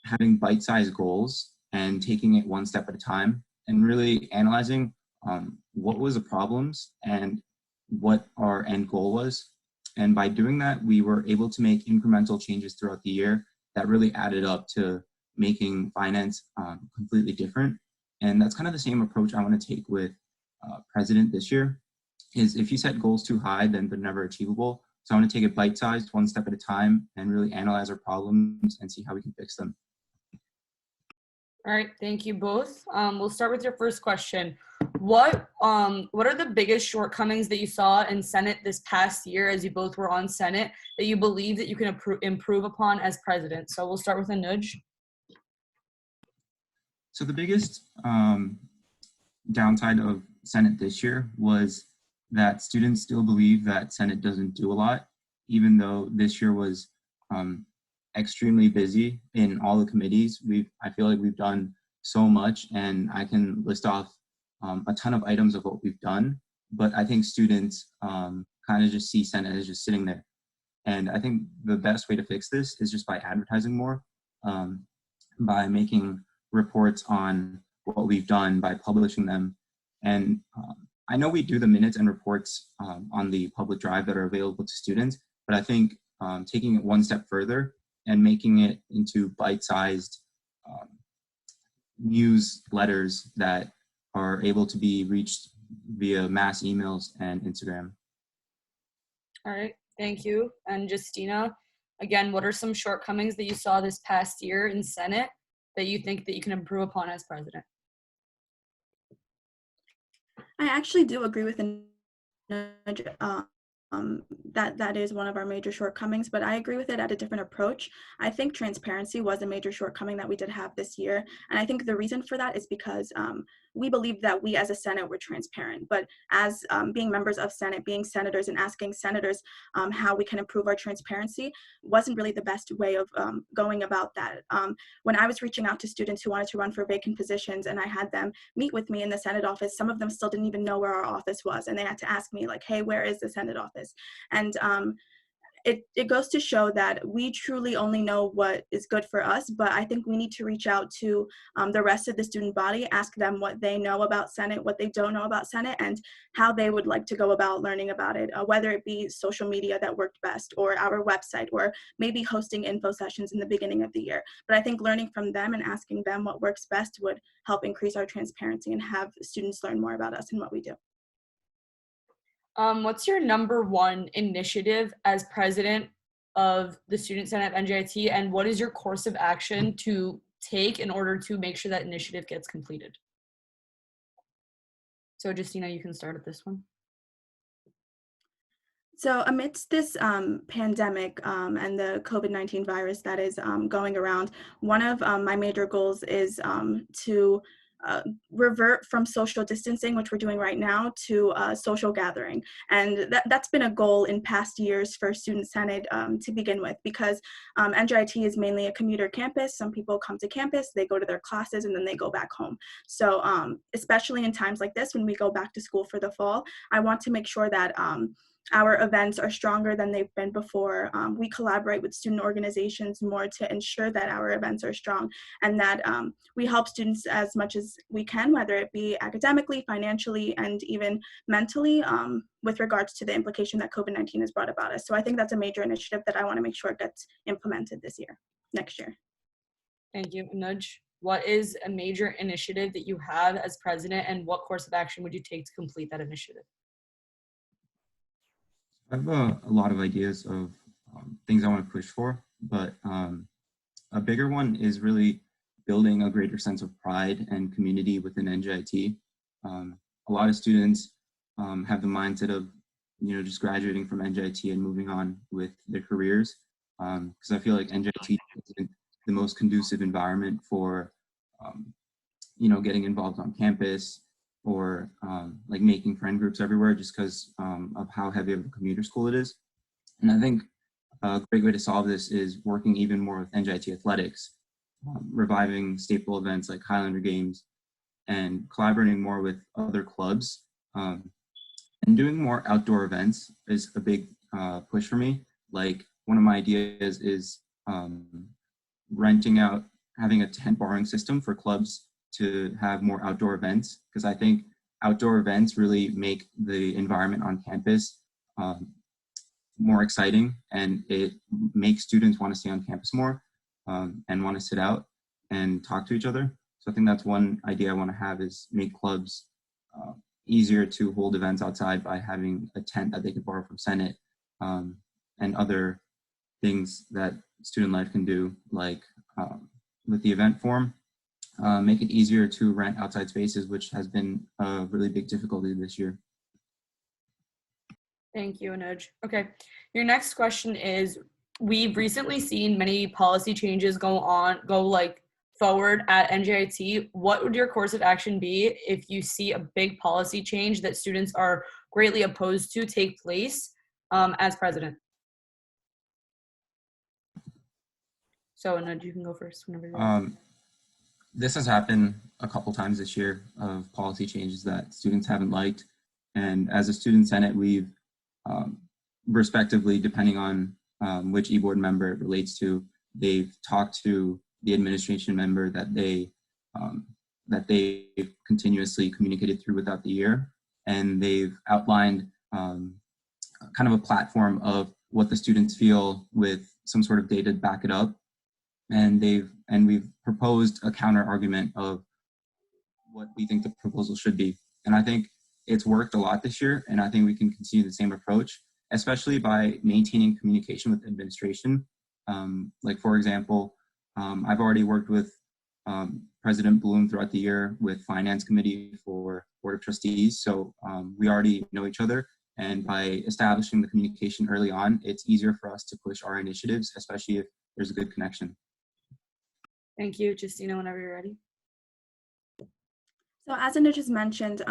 having bite-sized goals and taking it one step at a time, and really analyzing what was the problems and what our end goal was. And by doing that, we were able to make incremental changes throughout the year that really added up to making finance completely different. And that's kind of the same approach I want to take with president this year. is if you set goals too high, then they're never achievable. So I want to take it bite-sized, one step at a time, and really analyze our problems and see how we can fix them. All right, thank you both. We'll start with your first question. What are the biggest shortcomings that you saw in Senate this past year, as you both were on Senate, that you believe that you can improve upon as president? So we'll start with Anuj. So the biggest downside of Senate this year was that students still believe that Senate doesn't do a lot, even though this year was extremely busy in all the committees. I feel like we've done so much, and I can list off a ton of items of what we've done, but I think students kind of just see Senate as just sitting there. And I think the best way to fix this is just by advertising more, by making reports on what we've done, by publishing them. And I know we do the minutes and reports on the public drive that are available to students, but I think taking it one step further and making it into bite-sized newsletters that are able to be reached via mass emails and Instagram. All right, thank you. And Justina, again, what are some shortcomings that you saw this past year in Senate that you think that you can improve upon as president? I actually do agree with that is one of our major shortcomings, but I agree with it at a different approach. I think transparency was a major shortcoming that we did have this year. And I think the reason for that is because we believe that we as a Senate were transparent, but as being members of Senate, being senators and asking senators how we can improve our transparency wasn't really the best way of going about that. When I was reaching out to students who wanted to run for vacant positions and I had them meet with me in the Senate office, some of them still didn't even know where our office was. And they had to ask me like, hey, where is the Senate office? And it goes to show that we truly only know what is good for us, but I think we need to reach out to the rest of the student body, ask them what they know about Senate, what they don't know about Senate, and how they would like to go about learning about it, whether it be social media that worked best, or our website, or maybe hosting info sessions in the beginning of the year. But I think learning from them and asking them what works best would help increase our transparency and have students learn more about us and what we do. What's your number one initiative as president of the Student Senate at NJIT, and what is your course of action to take in order to make sure that initiative gets completed? So Justina, you can start at this one. So amidst this pandemic and the COVID-19 virus that is going around, one of my major goals is to revert from social distancing, which we're doing right now, to social gathering. And that's been a goal in past years for Student Senate to begin with, because NJIT is mainly a commuter campus. Some people come to campus, they go to their classes, and then they go back home. So especially in times like this, when we go back to school for the fall, I want to make sure that our events are stronger than they've been before. We collaborate with student organizations more to ensure that our events are strong, and that we help students as much as we can, whether it be academically, financially, and even mentally, with regards to the implication that COVID-19 has brought about us. So I think that's a major initiative that I want to make sure gets implemented next year. Thank you. Anuj, what is a major initiative that you have as president, and what course of action would you take to complete that initiative? I have a lot of ideas of things I want to push for, but a bigger one is really building a greater sense of pride and community within NJIT. A lot of students have the mindset of, just graduating from NJIT and moving on with their careers, because I feel like NJIT isn't the most conducive environment for, getting involved on campus, or like making friend groups everywhere, just because of how heavy of a commuter school it is. And I think a great way to solve this is working even more with NJIT athletics, reviving staple events like Highlander Games, and collaborating more with other clubs, and doing more outdoor events is a big push for me. Like, one of my ideas is having a tent borrowing system for clubs to have more outdoor events, because I think outdoor events really make the environment on campus more exciting, and it makes students want to stay on campus more and want to sit out and talk to each other. So I think that's one idea I want to have, is make clubs easier to hold events outside by having a tent that they could borrow from Senate, and other things that student life can do, like with the event form, make it easier to rent outside spaces, which has been a really big difficulty this year. Thank you, Anuj. Okay, your next question is, we've recently seen many policy changes go forward at NJIT. What would your course of action be if you see a big policy change that students are greatly opposed to take place as president? So Anuj, you can go first whenever you're ready. This has happened a couple times this year of policy changes that students haven't liked. And as a student senate, we've respectively, depending on which e-board member it relates to, they've talked to the administration member that they've continuously communicated through without the year. And they've outlined kind of a platform of what the students feel with some sort of data to back it up. And we've proposed a counter argument of what we think the proposal should be. And I think it's worked a lot this year, and I think we can continue the same approach, especially by maintaining communication with administration. Like, for example, I've already worked with President Bloom throughout the year with Finance Committee for Board of Trustees. So we already know each other. And by establishing the communication early on, it's easier for us to push our initiatives, especially if there's a good connection. Thank you. Justina, whenever you're ready. So as Anuj has mentioned,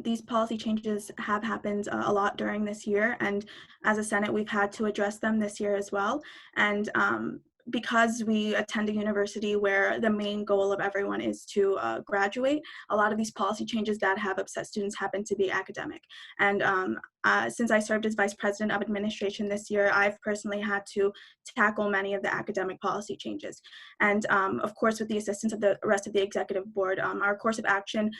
these policy changes have happened a lot during this year, and as a Senate, we've had to address them this year as well. And because we attend a university where the main goal of everyone is to graduate, a lot of these policy changes that have upset students happen to be academic. And since I served as Vice President of Administration this year, I've personally had to tackle many of the academic policy changes. And of course, with the assistance of the rest of the Executive Board, our course of action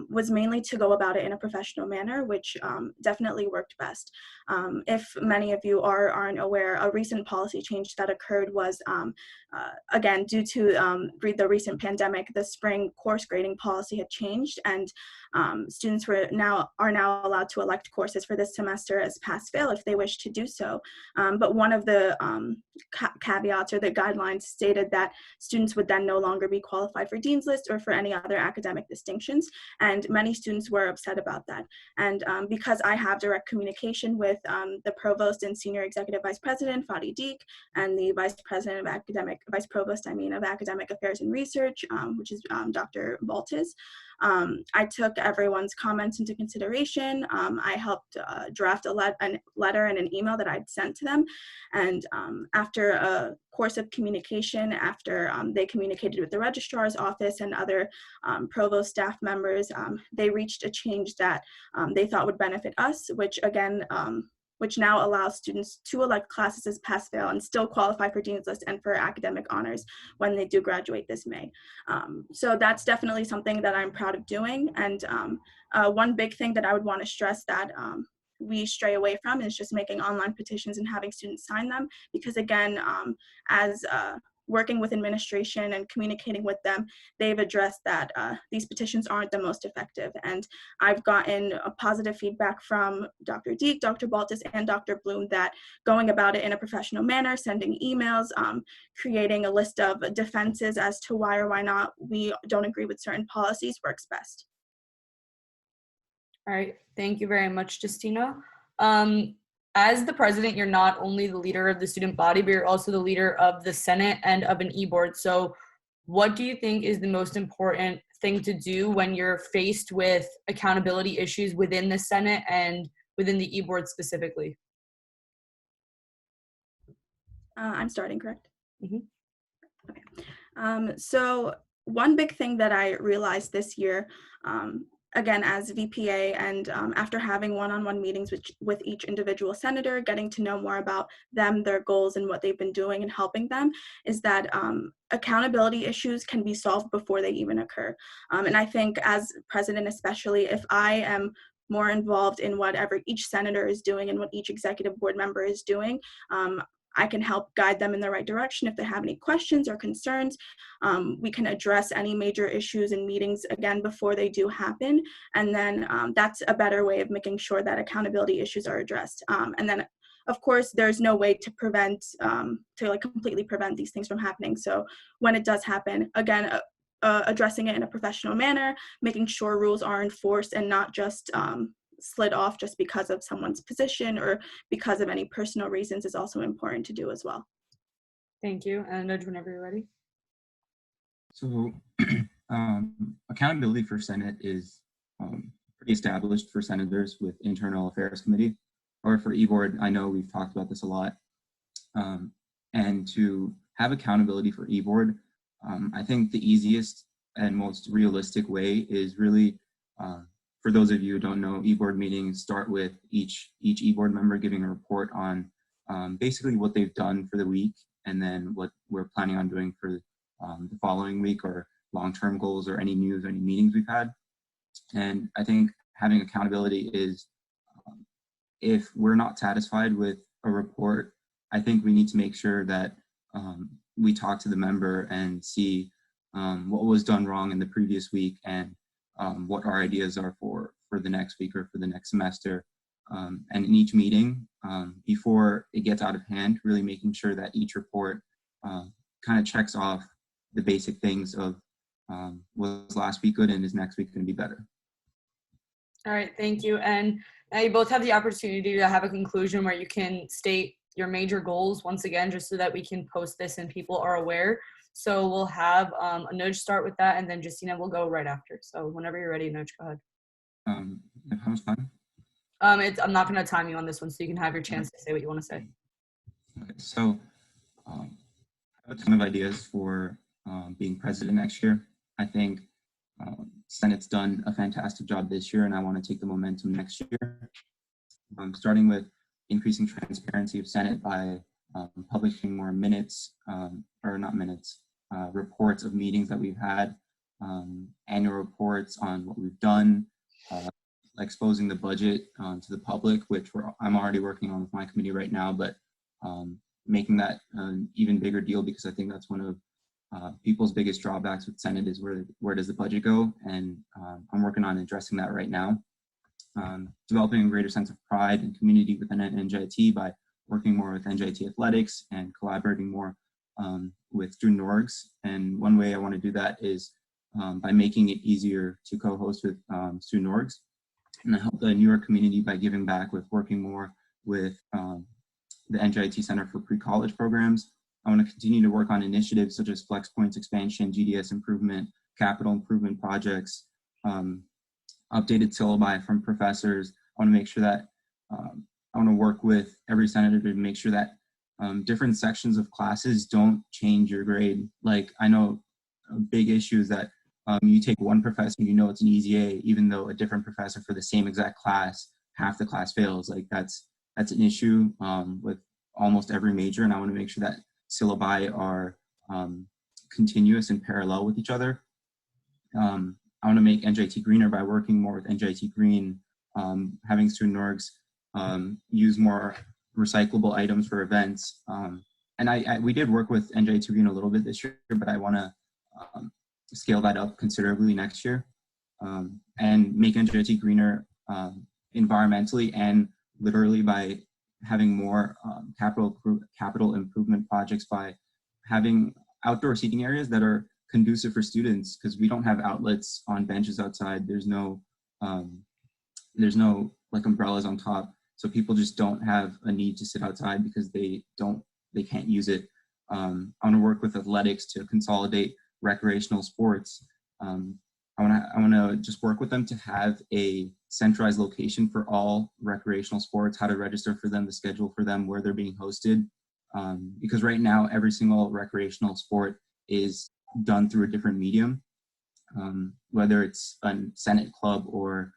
was mainly to go about it in a professional manner, which definitely worked best. If many of you aren't aware, a recent policy change that occurred was, again, due to the recent pandemic, the spring course grading policy had changed, and students are now allowed to elect courses for this semester as pass-fail if they wish to do so. But one of the caveats or the guidelines stated that students would then no longer be qualified for Dean's List or for any other academic distinctions, and many students were upset about that. And because I have direct communication with the Provost and Senior Executive Vice President, Fadi Deek, and the Vice Provost of Academic Affairs and Research, which is Dr. Baltes, I took everyone's comments into consideration. I helped draft a letter and an email that I'd sent to them. And after a course of communication, after they communicated with the registrar's office and other provost staff members, they reached a change that they thought would benefit us, which again, which now allows students to elect classes as pass-fail and still qualify for Dean's List and for academic honors when they do graduate this May. So that's definitely something that I'm proud of doing. And one big thing that I would want to stress that we stray away from is just making online petitions and having students sign them, because again, as working with administration and communicating with them, they've addressed that these petitions aren't the most effective. And I've gotten a positive feedback from Dr. Deek, Dr. Baltes, and Dr. Bloom that going about it in a professional manner, sending emails, creating a list of defenses as to why or why not we don't agree with certain policies works best. All right, thank you very much, Justina. As the president, you're not only the leader of the student body, but you're also the leader of the Senate and of an e-board. So what do you think is the most important thing to do when you're faced with accountability issues within the Senate and within the e-board specifically? I'm starting, correct? Mm-hmm. Okay. So one big thing that I realized this year, again, as VPA, and after having one-on-one meetings with each individual senator, getting to know more about them, their goals, and what they've been doing and helping them, is that accountability issues can be solved before they even occur. And I think as president, especially, if I am more involved in whatever each senator is doing and what each executive board member is doing, I can help guide them in the right direction if they have any questions or concerns. We can address any major issues in meetings again before they do happen. And then that's a better way of making sure that accountability issues are addressed. And then of course, there's no way to prevent, to like completely prevent these things from happening. So when it does happen, again, addressing it in a professional manner, making sure rules are enforced and not just slid off just because of someone's position or because of any personal reasons is also important to do as well. Thank you. And Nudge, whenever you're ready. So accountability for Senate is pretty established for senators with Internal Affairs Committee. Or for e-board, I know we've talked about this a lot. And to have accountability for e-board, I think the easiest and most realistic way is really, for those of you who don't know, e-board meetings start with each e-board member giving a report on basically what they've done for the week and then what we're planning on doing for the following week or long-term goals or any news, any meetings we've had. And I think having accountability is, if we're not satisfied with a report, I think we need to make sure that we talk to the member and see what was done wrong in the previous week and what our ideas are for the next week or for the next semester. And in each meeting, before it gets out of hand, really making sure that each report kind of checks off the basic things of was last week good and is next week going to be better. All right, thank you. And now you both have the opportunity to have a conclusion where you can state your major goals once again, just so that we can post this and people are aware. So we'll have a Nudge start with that, and then Justina will go right after. So whenever you're ready, Nudge, go ahead. How much time? I'm not going to time you on this one, so you can have your chance to say what you want to say. Okay, so I have a ton of ideas for being president next year. I think Senate's done a fantastic job this year, and I want to take the momentum next year. Starting with increasing transparency of Senate by publishing more minutes, or not minutes, reports of meetings that we've had, annual reports on what we've done, exposing the budget to the public, which I'm already working on with my committee right now, but making that an even bigger deal, because I think that's one of people's biggest drawbacks with Senate is where does the budget go? And I'm working on addressing that right now. Developing a greater sense of pride and community within NJIT by working more with NJIT athletics and collaborating more with student orgs. And one way I want to do that is by making it easier to co-host with student orgs. And I help the New York community by giving back with working more with the NJIT Center for Pre-College Programs. I want to continue to work on initiatives such as Flex Points expansion, GDS improvement, capital improvement projects, updated syllabi from professors. I want to make sure that I want to work with every senator to make sure that different sections of classes don't change your grade. Like, I know a big issue is that you take one professor, you know it's an easy A, even though a different professor for the same exact class, half the class fails. Like, that's an issue with almost every major, and I want to make sure that syllabi are continuous and parallel with each other. I want to make NJIT greener by working more with NJIT Green, having student orgs use more recyclable items for events. And we did work with NJIT Green a little bit this year, but I want to scale that up considerably next year, and make NJIT greener environmentally and literally by having more capital improvement projects, by having outdoor seating areas that are conducive for students, because we don't have outlets on benches outside. There's no like umbrellas on top, so people just don't have a need to sit outside because they can't use it. I want to work with athletics to consolidate recreational sports. I want to just work with them to have a centralized location for all recreational sports, how to register for them, the schedule for them, where they're being hosted. Because right now, every single recreational sport is done through a different medium, whether it's a Senate club or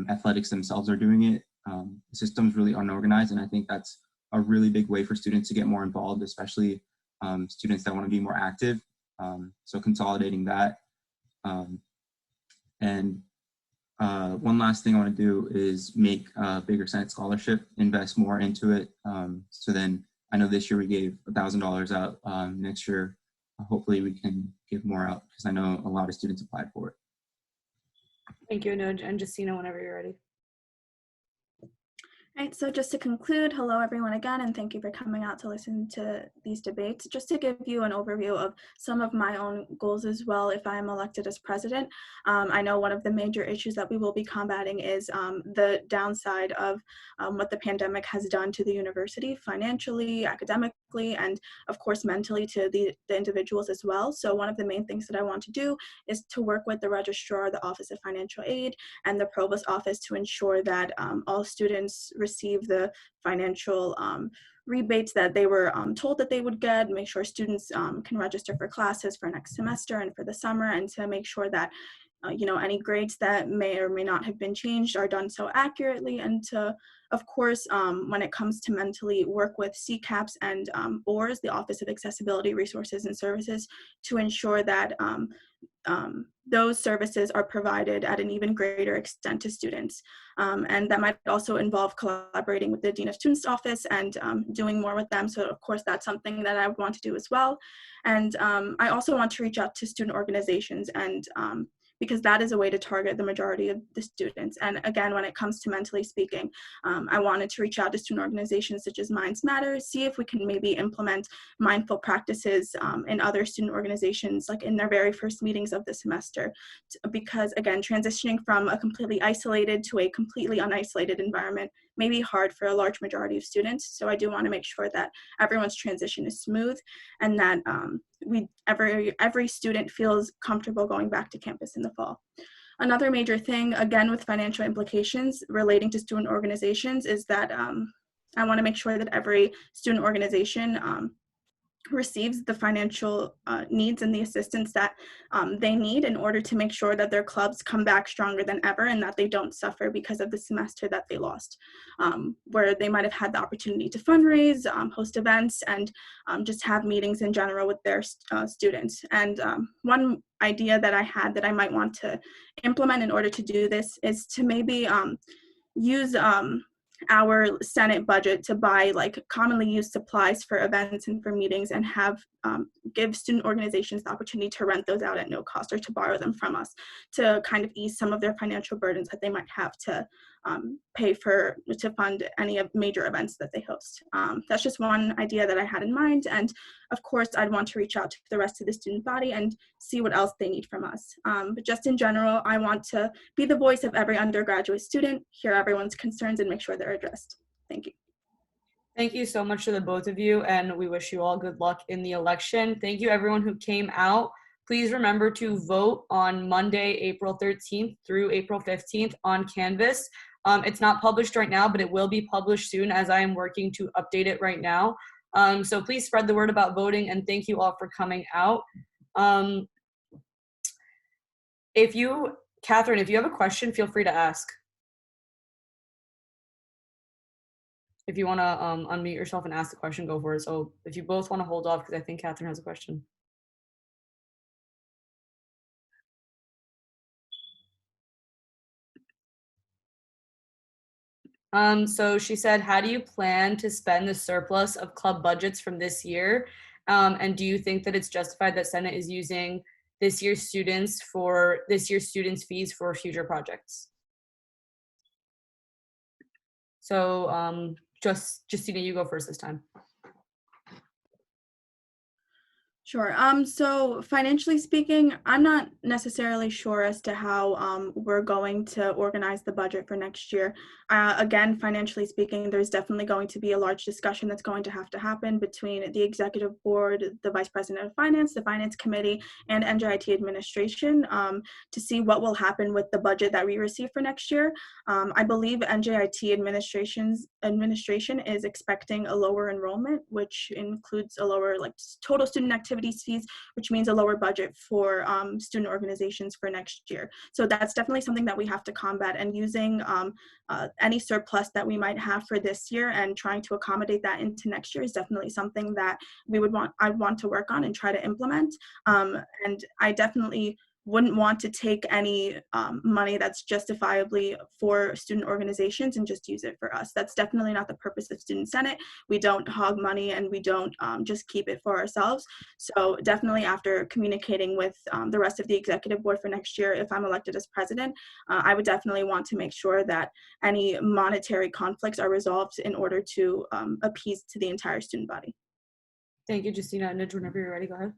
athletics themselves are doing it. The system's really unorganized, and I think that's a really big way for students to get more involved, especially students that want to be more active. So consolidating that. And one last thing I want to do is make a bigger Senate scholarship, invest more into it. So then I know this year we gave $1,000 out. Next year, hopefully we can give more out because I know a lot of students applied for it. Thank you, Anuj, and Justina, whenever you're ready. All right, so just to conclude, hello everyone again, and thank you for coming out to listen to these debates. Just to give you an overview of some of my own goals as well if I am elected as president. I know one of the major issues that we will be combating is the downside of what the pandemic has done to the university financially, academically, and of course mentally to the individuals as well. So one of the main things that I want to do is to work with the registrar, the Office of Financial Aid, and the Provost Office to ensure that all students receive the financial rebates that they were told that they would get, make sure students can register for classes for next semester and for the summer, and to make sure that any grades that may or may not have been changed are done so accurately, and to, of course, when it comes to mentally, work with CCAPS and ORS, the Office of Accessibility Resources and Services, to ensure that those services are provided at an even greater extent to students. And that might also involve collaborating with the Dean of Students Office and doing more with them. So of course, that's something that I would want to do as well. And I also want to reach out to student organizations, and because that is a way to target the majority of the students. And again, when it comes to mentally speaking, I wanted to reach out to student organizations such as Minds Matter, see if we can maybe implement mindful practices in other student organizations, like in their very first meetings of the semester. Because again, transitioning from a completely isolated to a completely unisolated environment may be hard for a large majority of students. So I do want to make sure that everyone's transition is smooth, and that every student feels comfortable going back to campus in the fall. Another major thing, again with financial implications relating to student organizations, is that I want to make sure that every student organization receives the financial needs and the assistance that they need in order to make sure that their clubs come back stronger than ever, and that they don't suffer because of the semester that they lost, where they might have had the opportunity to fundraise, host events, and just have meetings in general with their students. And one idea that I had that I might want to implement in order to do this is to maybe use our Senate budget to buy like commonly used supplies for events and for meetings, and have give student organizations the opportunity to rent those out at no cost, or to borrow them from us, to kind of ease some of their financial burdens that they might have to pay for, to fund any of major events that they host. That's just one idea that I had in mind. And of course, I'd want to reach out to the rest of the student body and see what else they need from us. But just in general, I want to be the voice of every undergraduate student, hear everyone's concerns, and make sure they're addressed. Thank you. Thank you so much to the both of you, and we wish you all good luck in the election. Thank you everyone who came out. Please remember to vote on Monday, April 13th through April 15th on Canvas. It's not published right now, but it will be published soon, as I am working to update it right now. So please spread the word about voting, and thank you all for coming out. Catherine, if you have a question, feel free to ask. If you want to unmute yourself and ask the question, go for it. So if you both want to hold off, because I think Catherine has a question. So she said, how do you plan to spend the surplus of club budgets from this year? And do you think that it's justified that Senate is using this year's students' fees for future projects? So Justina, you go first this time. Sure. So financially speaking, I'm not necessarily sure as to how we're going to organize the budget for next year. Again, financially speaking, there's definitely going to be a large discussion that's going to have to happen between the executive board, the vice president of finance, the finance committee, and NJIT administration to see what will happen with the budget that we receive for next year. I believe NJIT administration is expecting a lower enrollment, which includes a lower total student activities fees, which means a lower budget for student organizations for next year. So that's definitely something that we have to combat, and using any surplus that we might have for this year and trying to accommodate that into next year is definitely something that I'd want to work on and try to implement. And I definitely wouldn't want to take any money that's justifiably for student organizations and just use it for us. That's definitely not the purpose of Student Senate. We don't hog money and we don't just keep it for ourselves. So definitely after communicating with the rest of the executive board for next year, if I'm elected as president, I would definitely want to make sure that any monetary conflicts are resolved in order to appease to the entire student body. Thank you, Justina. Nij, whenever you're ready, go ahead.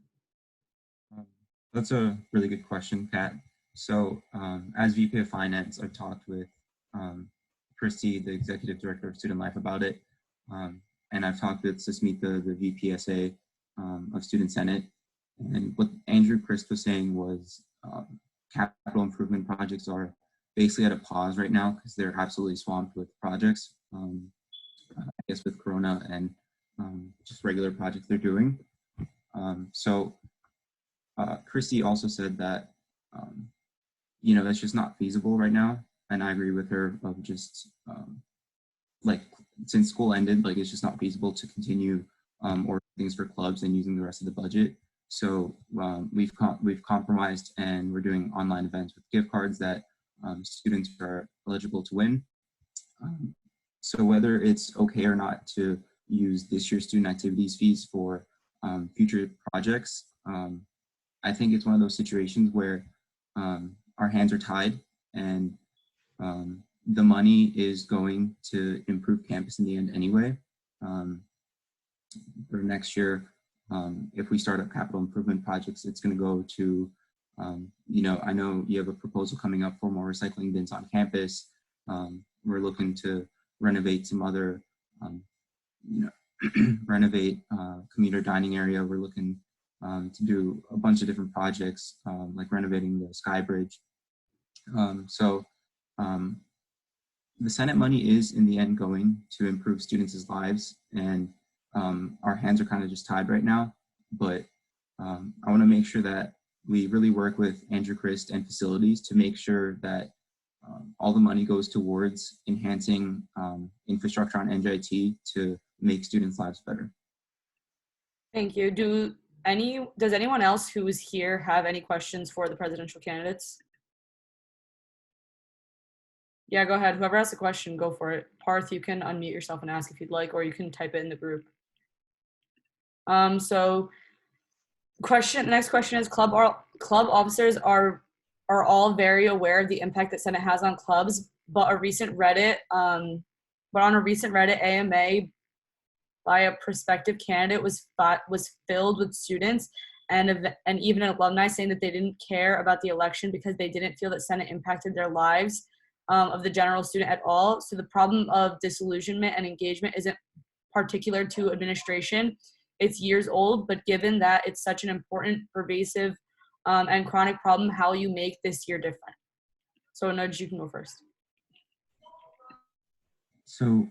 That's a really good question, Kat. So as VP of Finance, I've talked with Christy, the Executive Director of Student Life, about it. And I've talked with Susmita, the VPSA of Student Senate. And what Andrew Christ was saying was capital improvement projects are basically at a pause right now because they're absolutely swamped with projects, I guess with Corona and just regular projects they're doing. Christy also said that, that's just not feasible right now. And I agree with her of just, since school ended, it's just not feasible to continue ordering things for clubs and using the rest of the budget. So we've compromised and we're doing online events with gift cards that students are eligible to win. So whether it's okay or not to use this year's student activities fees for future projects, I think it's one of those situations where our hands are tied and the money is going to improve campus in the end anyway. For next year, if we start up capital improvement projects, it's going to go to, I know you have a proposal coming up for more recycling bins on campus. We're looking to renovate some other, renovate commuter dining area. We're looking to do a bunch of different projects, like renovating the Sky Bridge. The Senate money is in the end going to improve students' lives, and our hands are kind of just tied right now. But I want to make sure that we really work with Andrew Christ and facilities to make sure that all the money goes towards enhancing infrastructure on NJIT to make students' lives better. Thank you. Does anyone else who is here have any questions for the presidential candidates? Yeah, go ahead. Whoever has a question, go for it. Parth, you can unmute yourself and ask if you'd like, or you can type it in the group. Next question is, club officers are all very aware of the impact that Senate has on clubs, but on a recent Reddit AMA by a prospective candidate was filled with students and even alumni saying that they didn't care about the election because they didn't feel that Senate impacted their lives of the general student at all. So the problem of disillusionment and engagement isn't particular to administration. It's years old, but given that it's such an important, pervasive, and chronic problem, how you make this year different. So Nudge, you can go first. So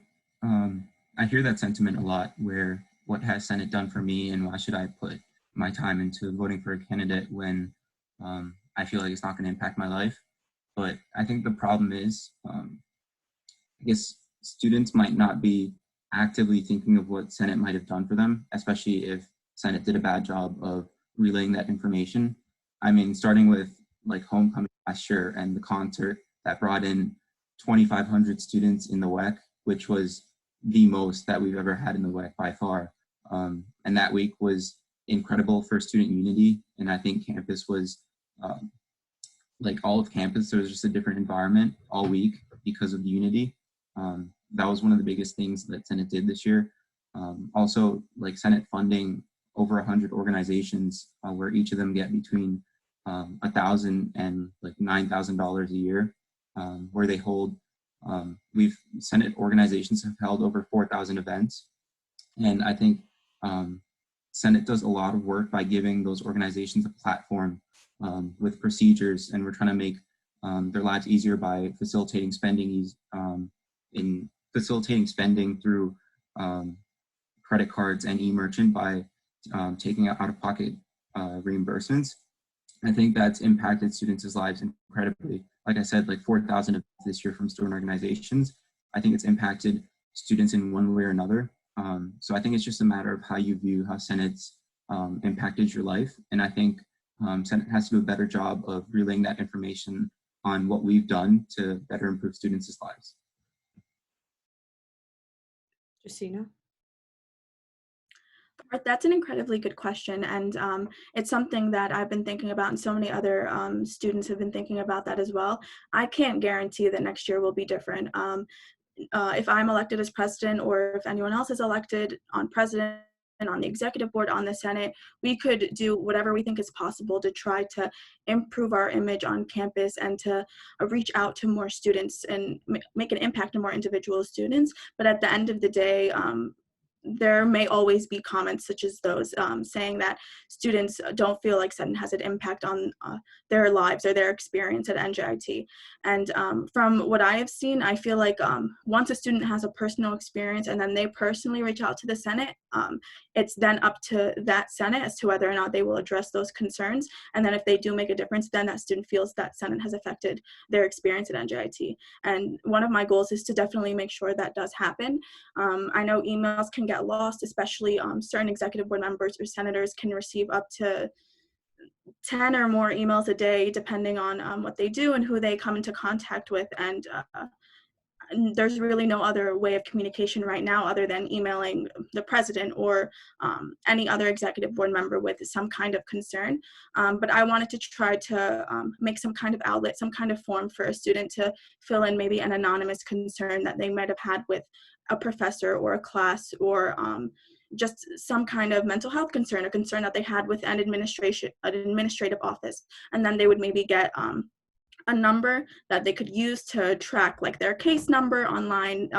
I hear that sentiment a lot, where what has Senate done for me and why should I put my time into voting for a candidate when I feel like it's not going to impact my life. But I think the problem is, I guess students might not be actively thinking of what Senate might have done for them, especially if Senate did a bad job of relaying that information. I mean, starting with homecoming last year and the concert that brought in 2,500 students in the WEC, which was the most that we've ever had in the WEC by far. And that week was incredible for student unity. And I think campus was, all of campus, there was just a different environment all week because of the unity. That was one of the biggest things that Senate did this year. Also, Senate funding over 100 organizations where each of them get between $1,000 and $9,000 a year, where they hold, Senate organizations have held over 4,000 events. And I think Senate does a lot of work by giving those organizations a platform with procedures, and we're trying to make their lives easier by facilitating spending through credit cards and e-merchant by taking out-of-pocket reimbursements. I think that's impacted students' lives incredibly. Like I said, 4,000 this year from student organizations. I think it's impacted students in one way or another. So I think it's just a matter of how you view how Senate's impacted your life. And I think Senate has to do a better job of relaying that information on what we've done to better improve students' lives. Justina? That's an incredibly good question, and it's something that I've been thinking about, and so many other students have been thinking about that as well. I can't guarantee that next year will be different. If I'm elected as president, or if anyone else is elected on president and on the executive board, on the Senate, we could do whatever we think is possible to try to improve our image on campus and to reach out to more students and make an impact on more individual students. But at the end of the day, there may always be comments such as those saying that students don't feel like Senate has an impact on their lives or their experience at NJIT. And from what I have seen, I feel like once a student has a personal experience and then they personally reach out to the Senate, it's then up to that Senate as to whether or not they will address those concerns. And then if they do make a difference, then that student feels that Senate has affected their experience at NJIT. And one of my goals is to definitely make sure that does happen. I know emails can get lost, especially certain executive board members or senators can receive up to 10 or more emails a day, depending on what they do and who they come into contact with. And there's really no other way of communication right now other than emailing the president or any other executive board member with some kind of concern. But I wanted to try to make some kind of outlet, some kind of form for a student to fill in maybe an anonymous concern that they might have had with a professor or a class, or just some kind of mental health concern, a concern that they had with an administrative office. And then they would maybe get a number that they could use to track like their case number online,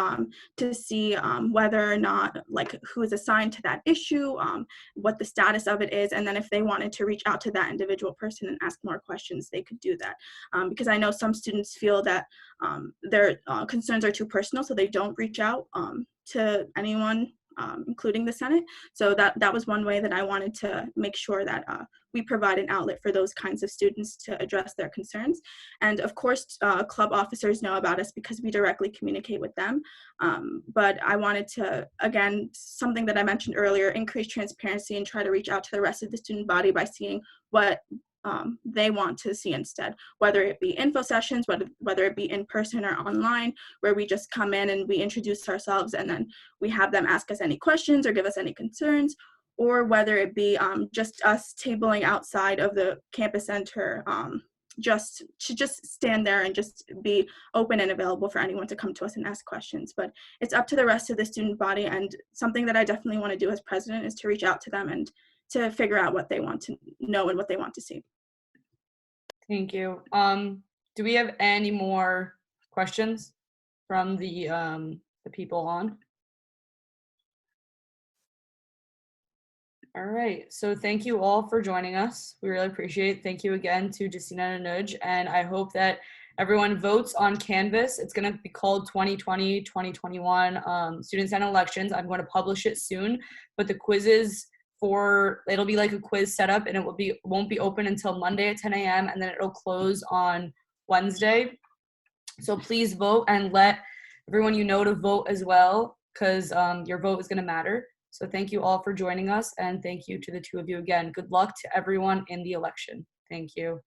to see whether or not, like, who is assigned to that issue, what the status of it is. And then if they wanted to reach out to that individual person and ask more questions, they could do that. Because I know some students feel that their concerns are too personal, so they don't reach out to anyone, including the Senate. So that was one way that I wanted to make sure that we provide an outlet for those kinds of students to address their concerns. And of course, club officers know about us because we directly communicate with them. But I wanted to, again, something that I mentioned earlier, increase transparency and try to reach out to the rest of the student body by seeing what they want to see instead, whether it be info sessions, whether it be in person or online, where we just come in and we introduce ourselves and then we have them ask us any questions or give us any concerns, or whether it be just us tabling outside of the campus center, just stand there and just be open and available for anyone to come to us and ask questions. But it's up to the rest of the student body, and something that I definitely want to do as president is to reach out to them and to figure out what they want to know and what they want to see. Thank you. Do we have any more questions from the people on? All right, so thank you all for joining us. We really appreciate it. Thank you again to Justina and Anuj, and I hope that everyone votes on Canvas. It's going to be called 2020-2021 Student Senate Elections. I'm going to publish it soon, but the quizzes it'll be like a quiz setup, and it won't be open until Monday at 10 a.m. and then it'll close on Wednesday. So please vote and let everyone you know to vote as well, because your vote is going to matter. So thank you all for joining us, and thank you to the two of you again. Good luck to everyone in the election. Thank you.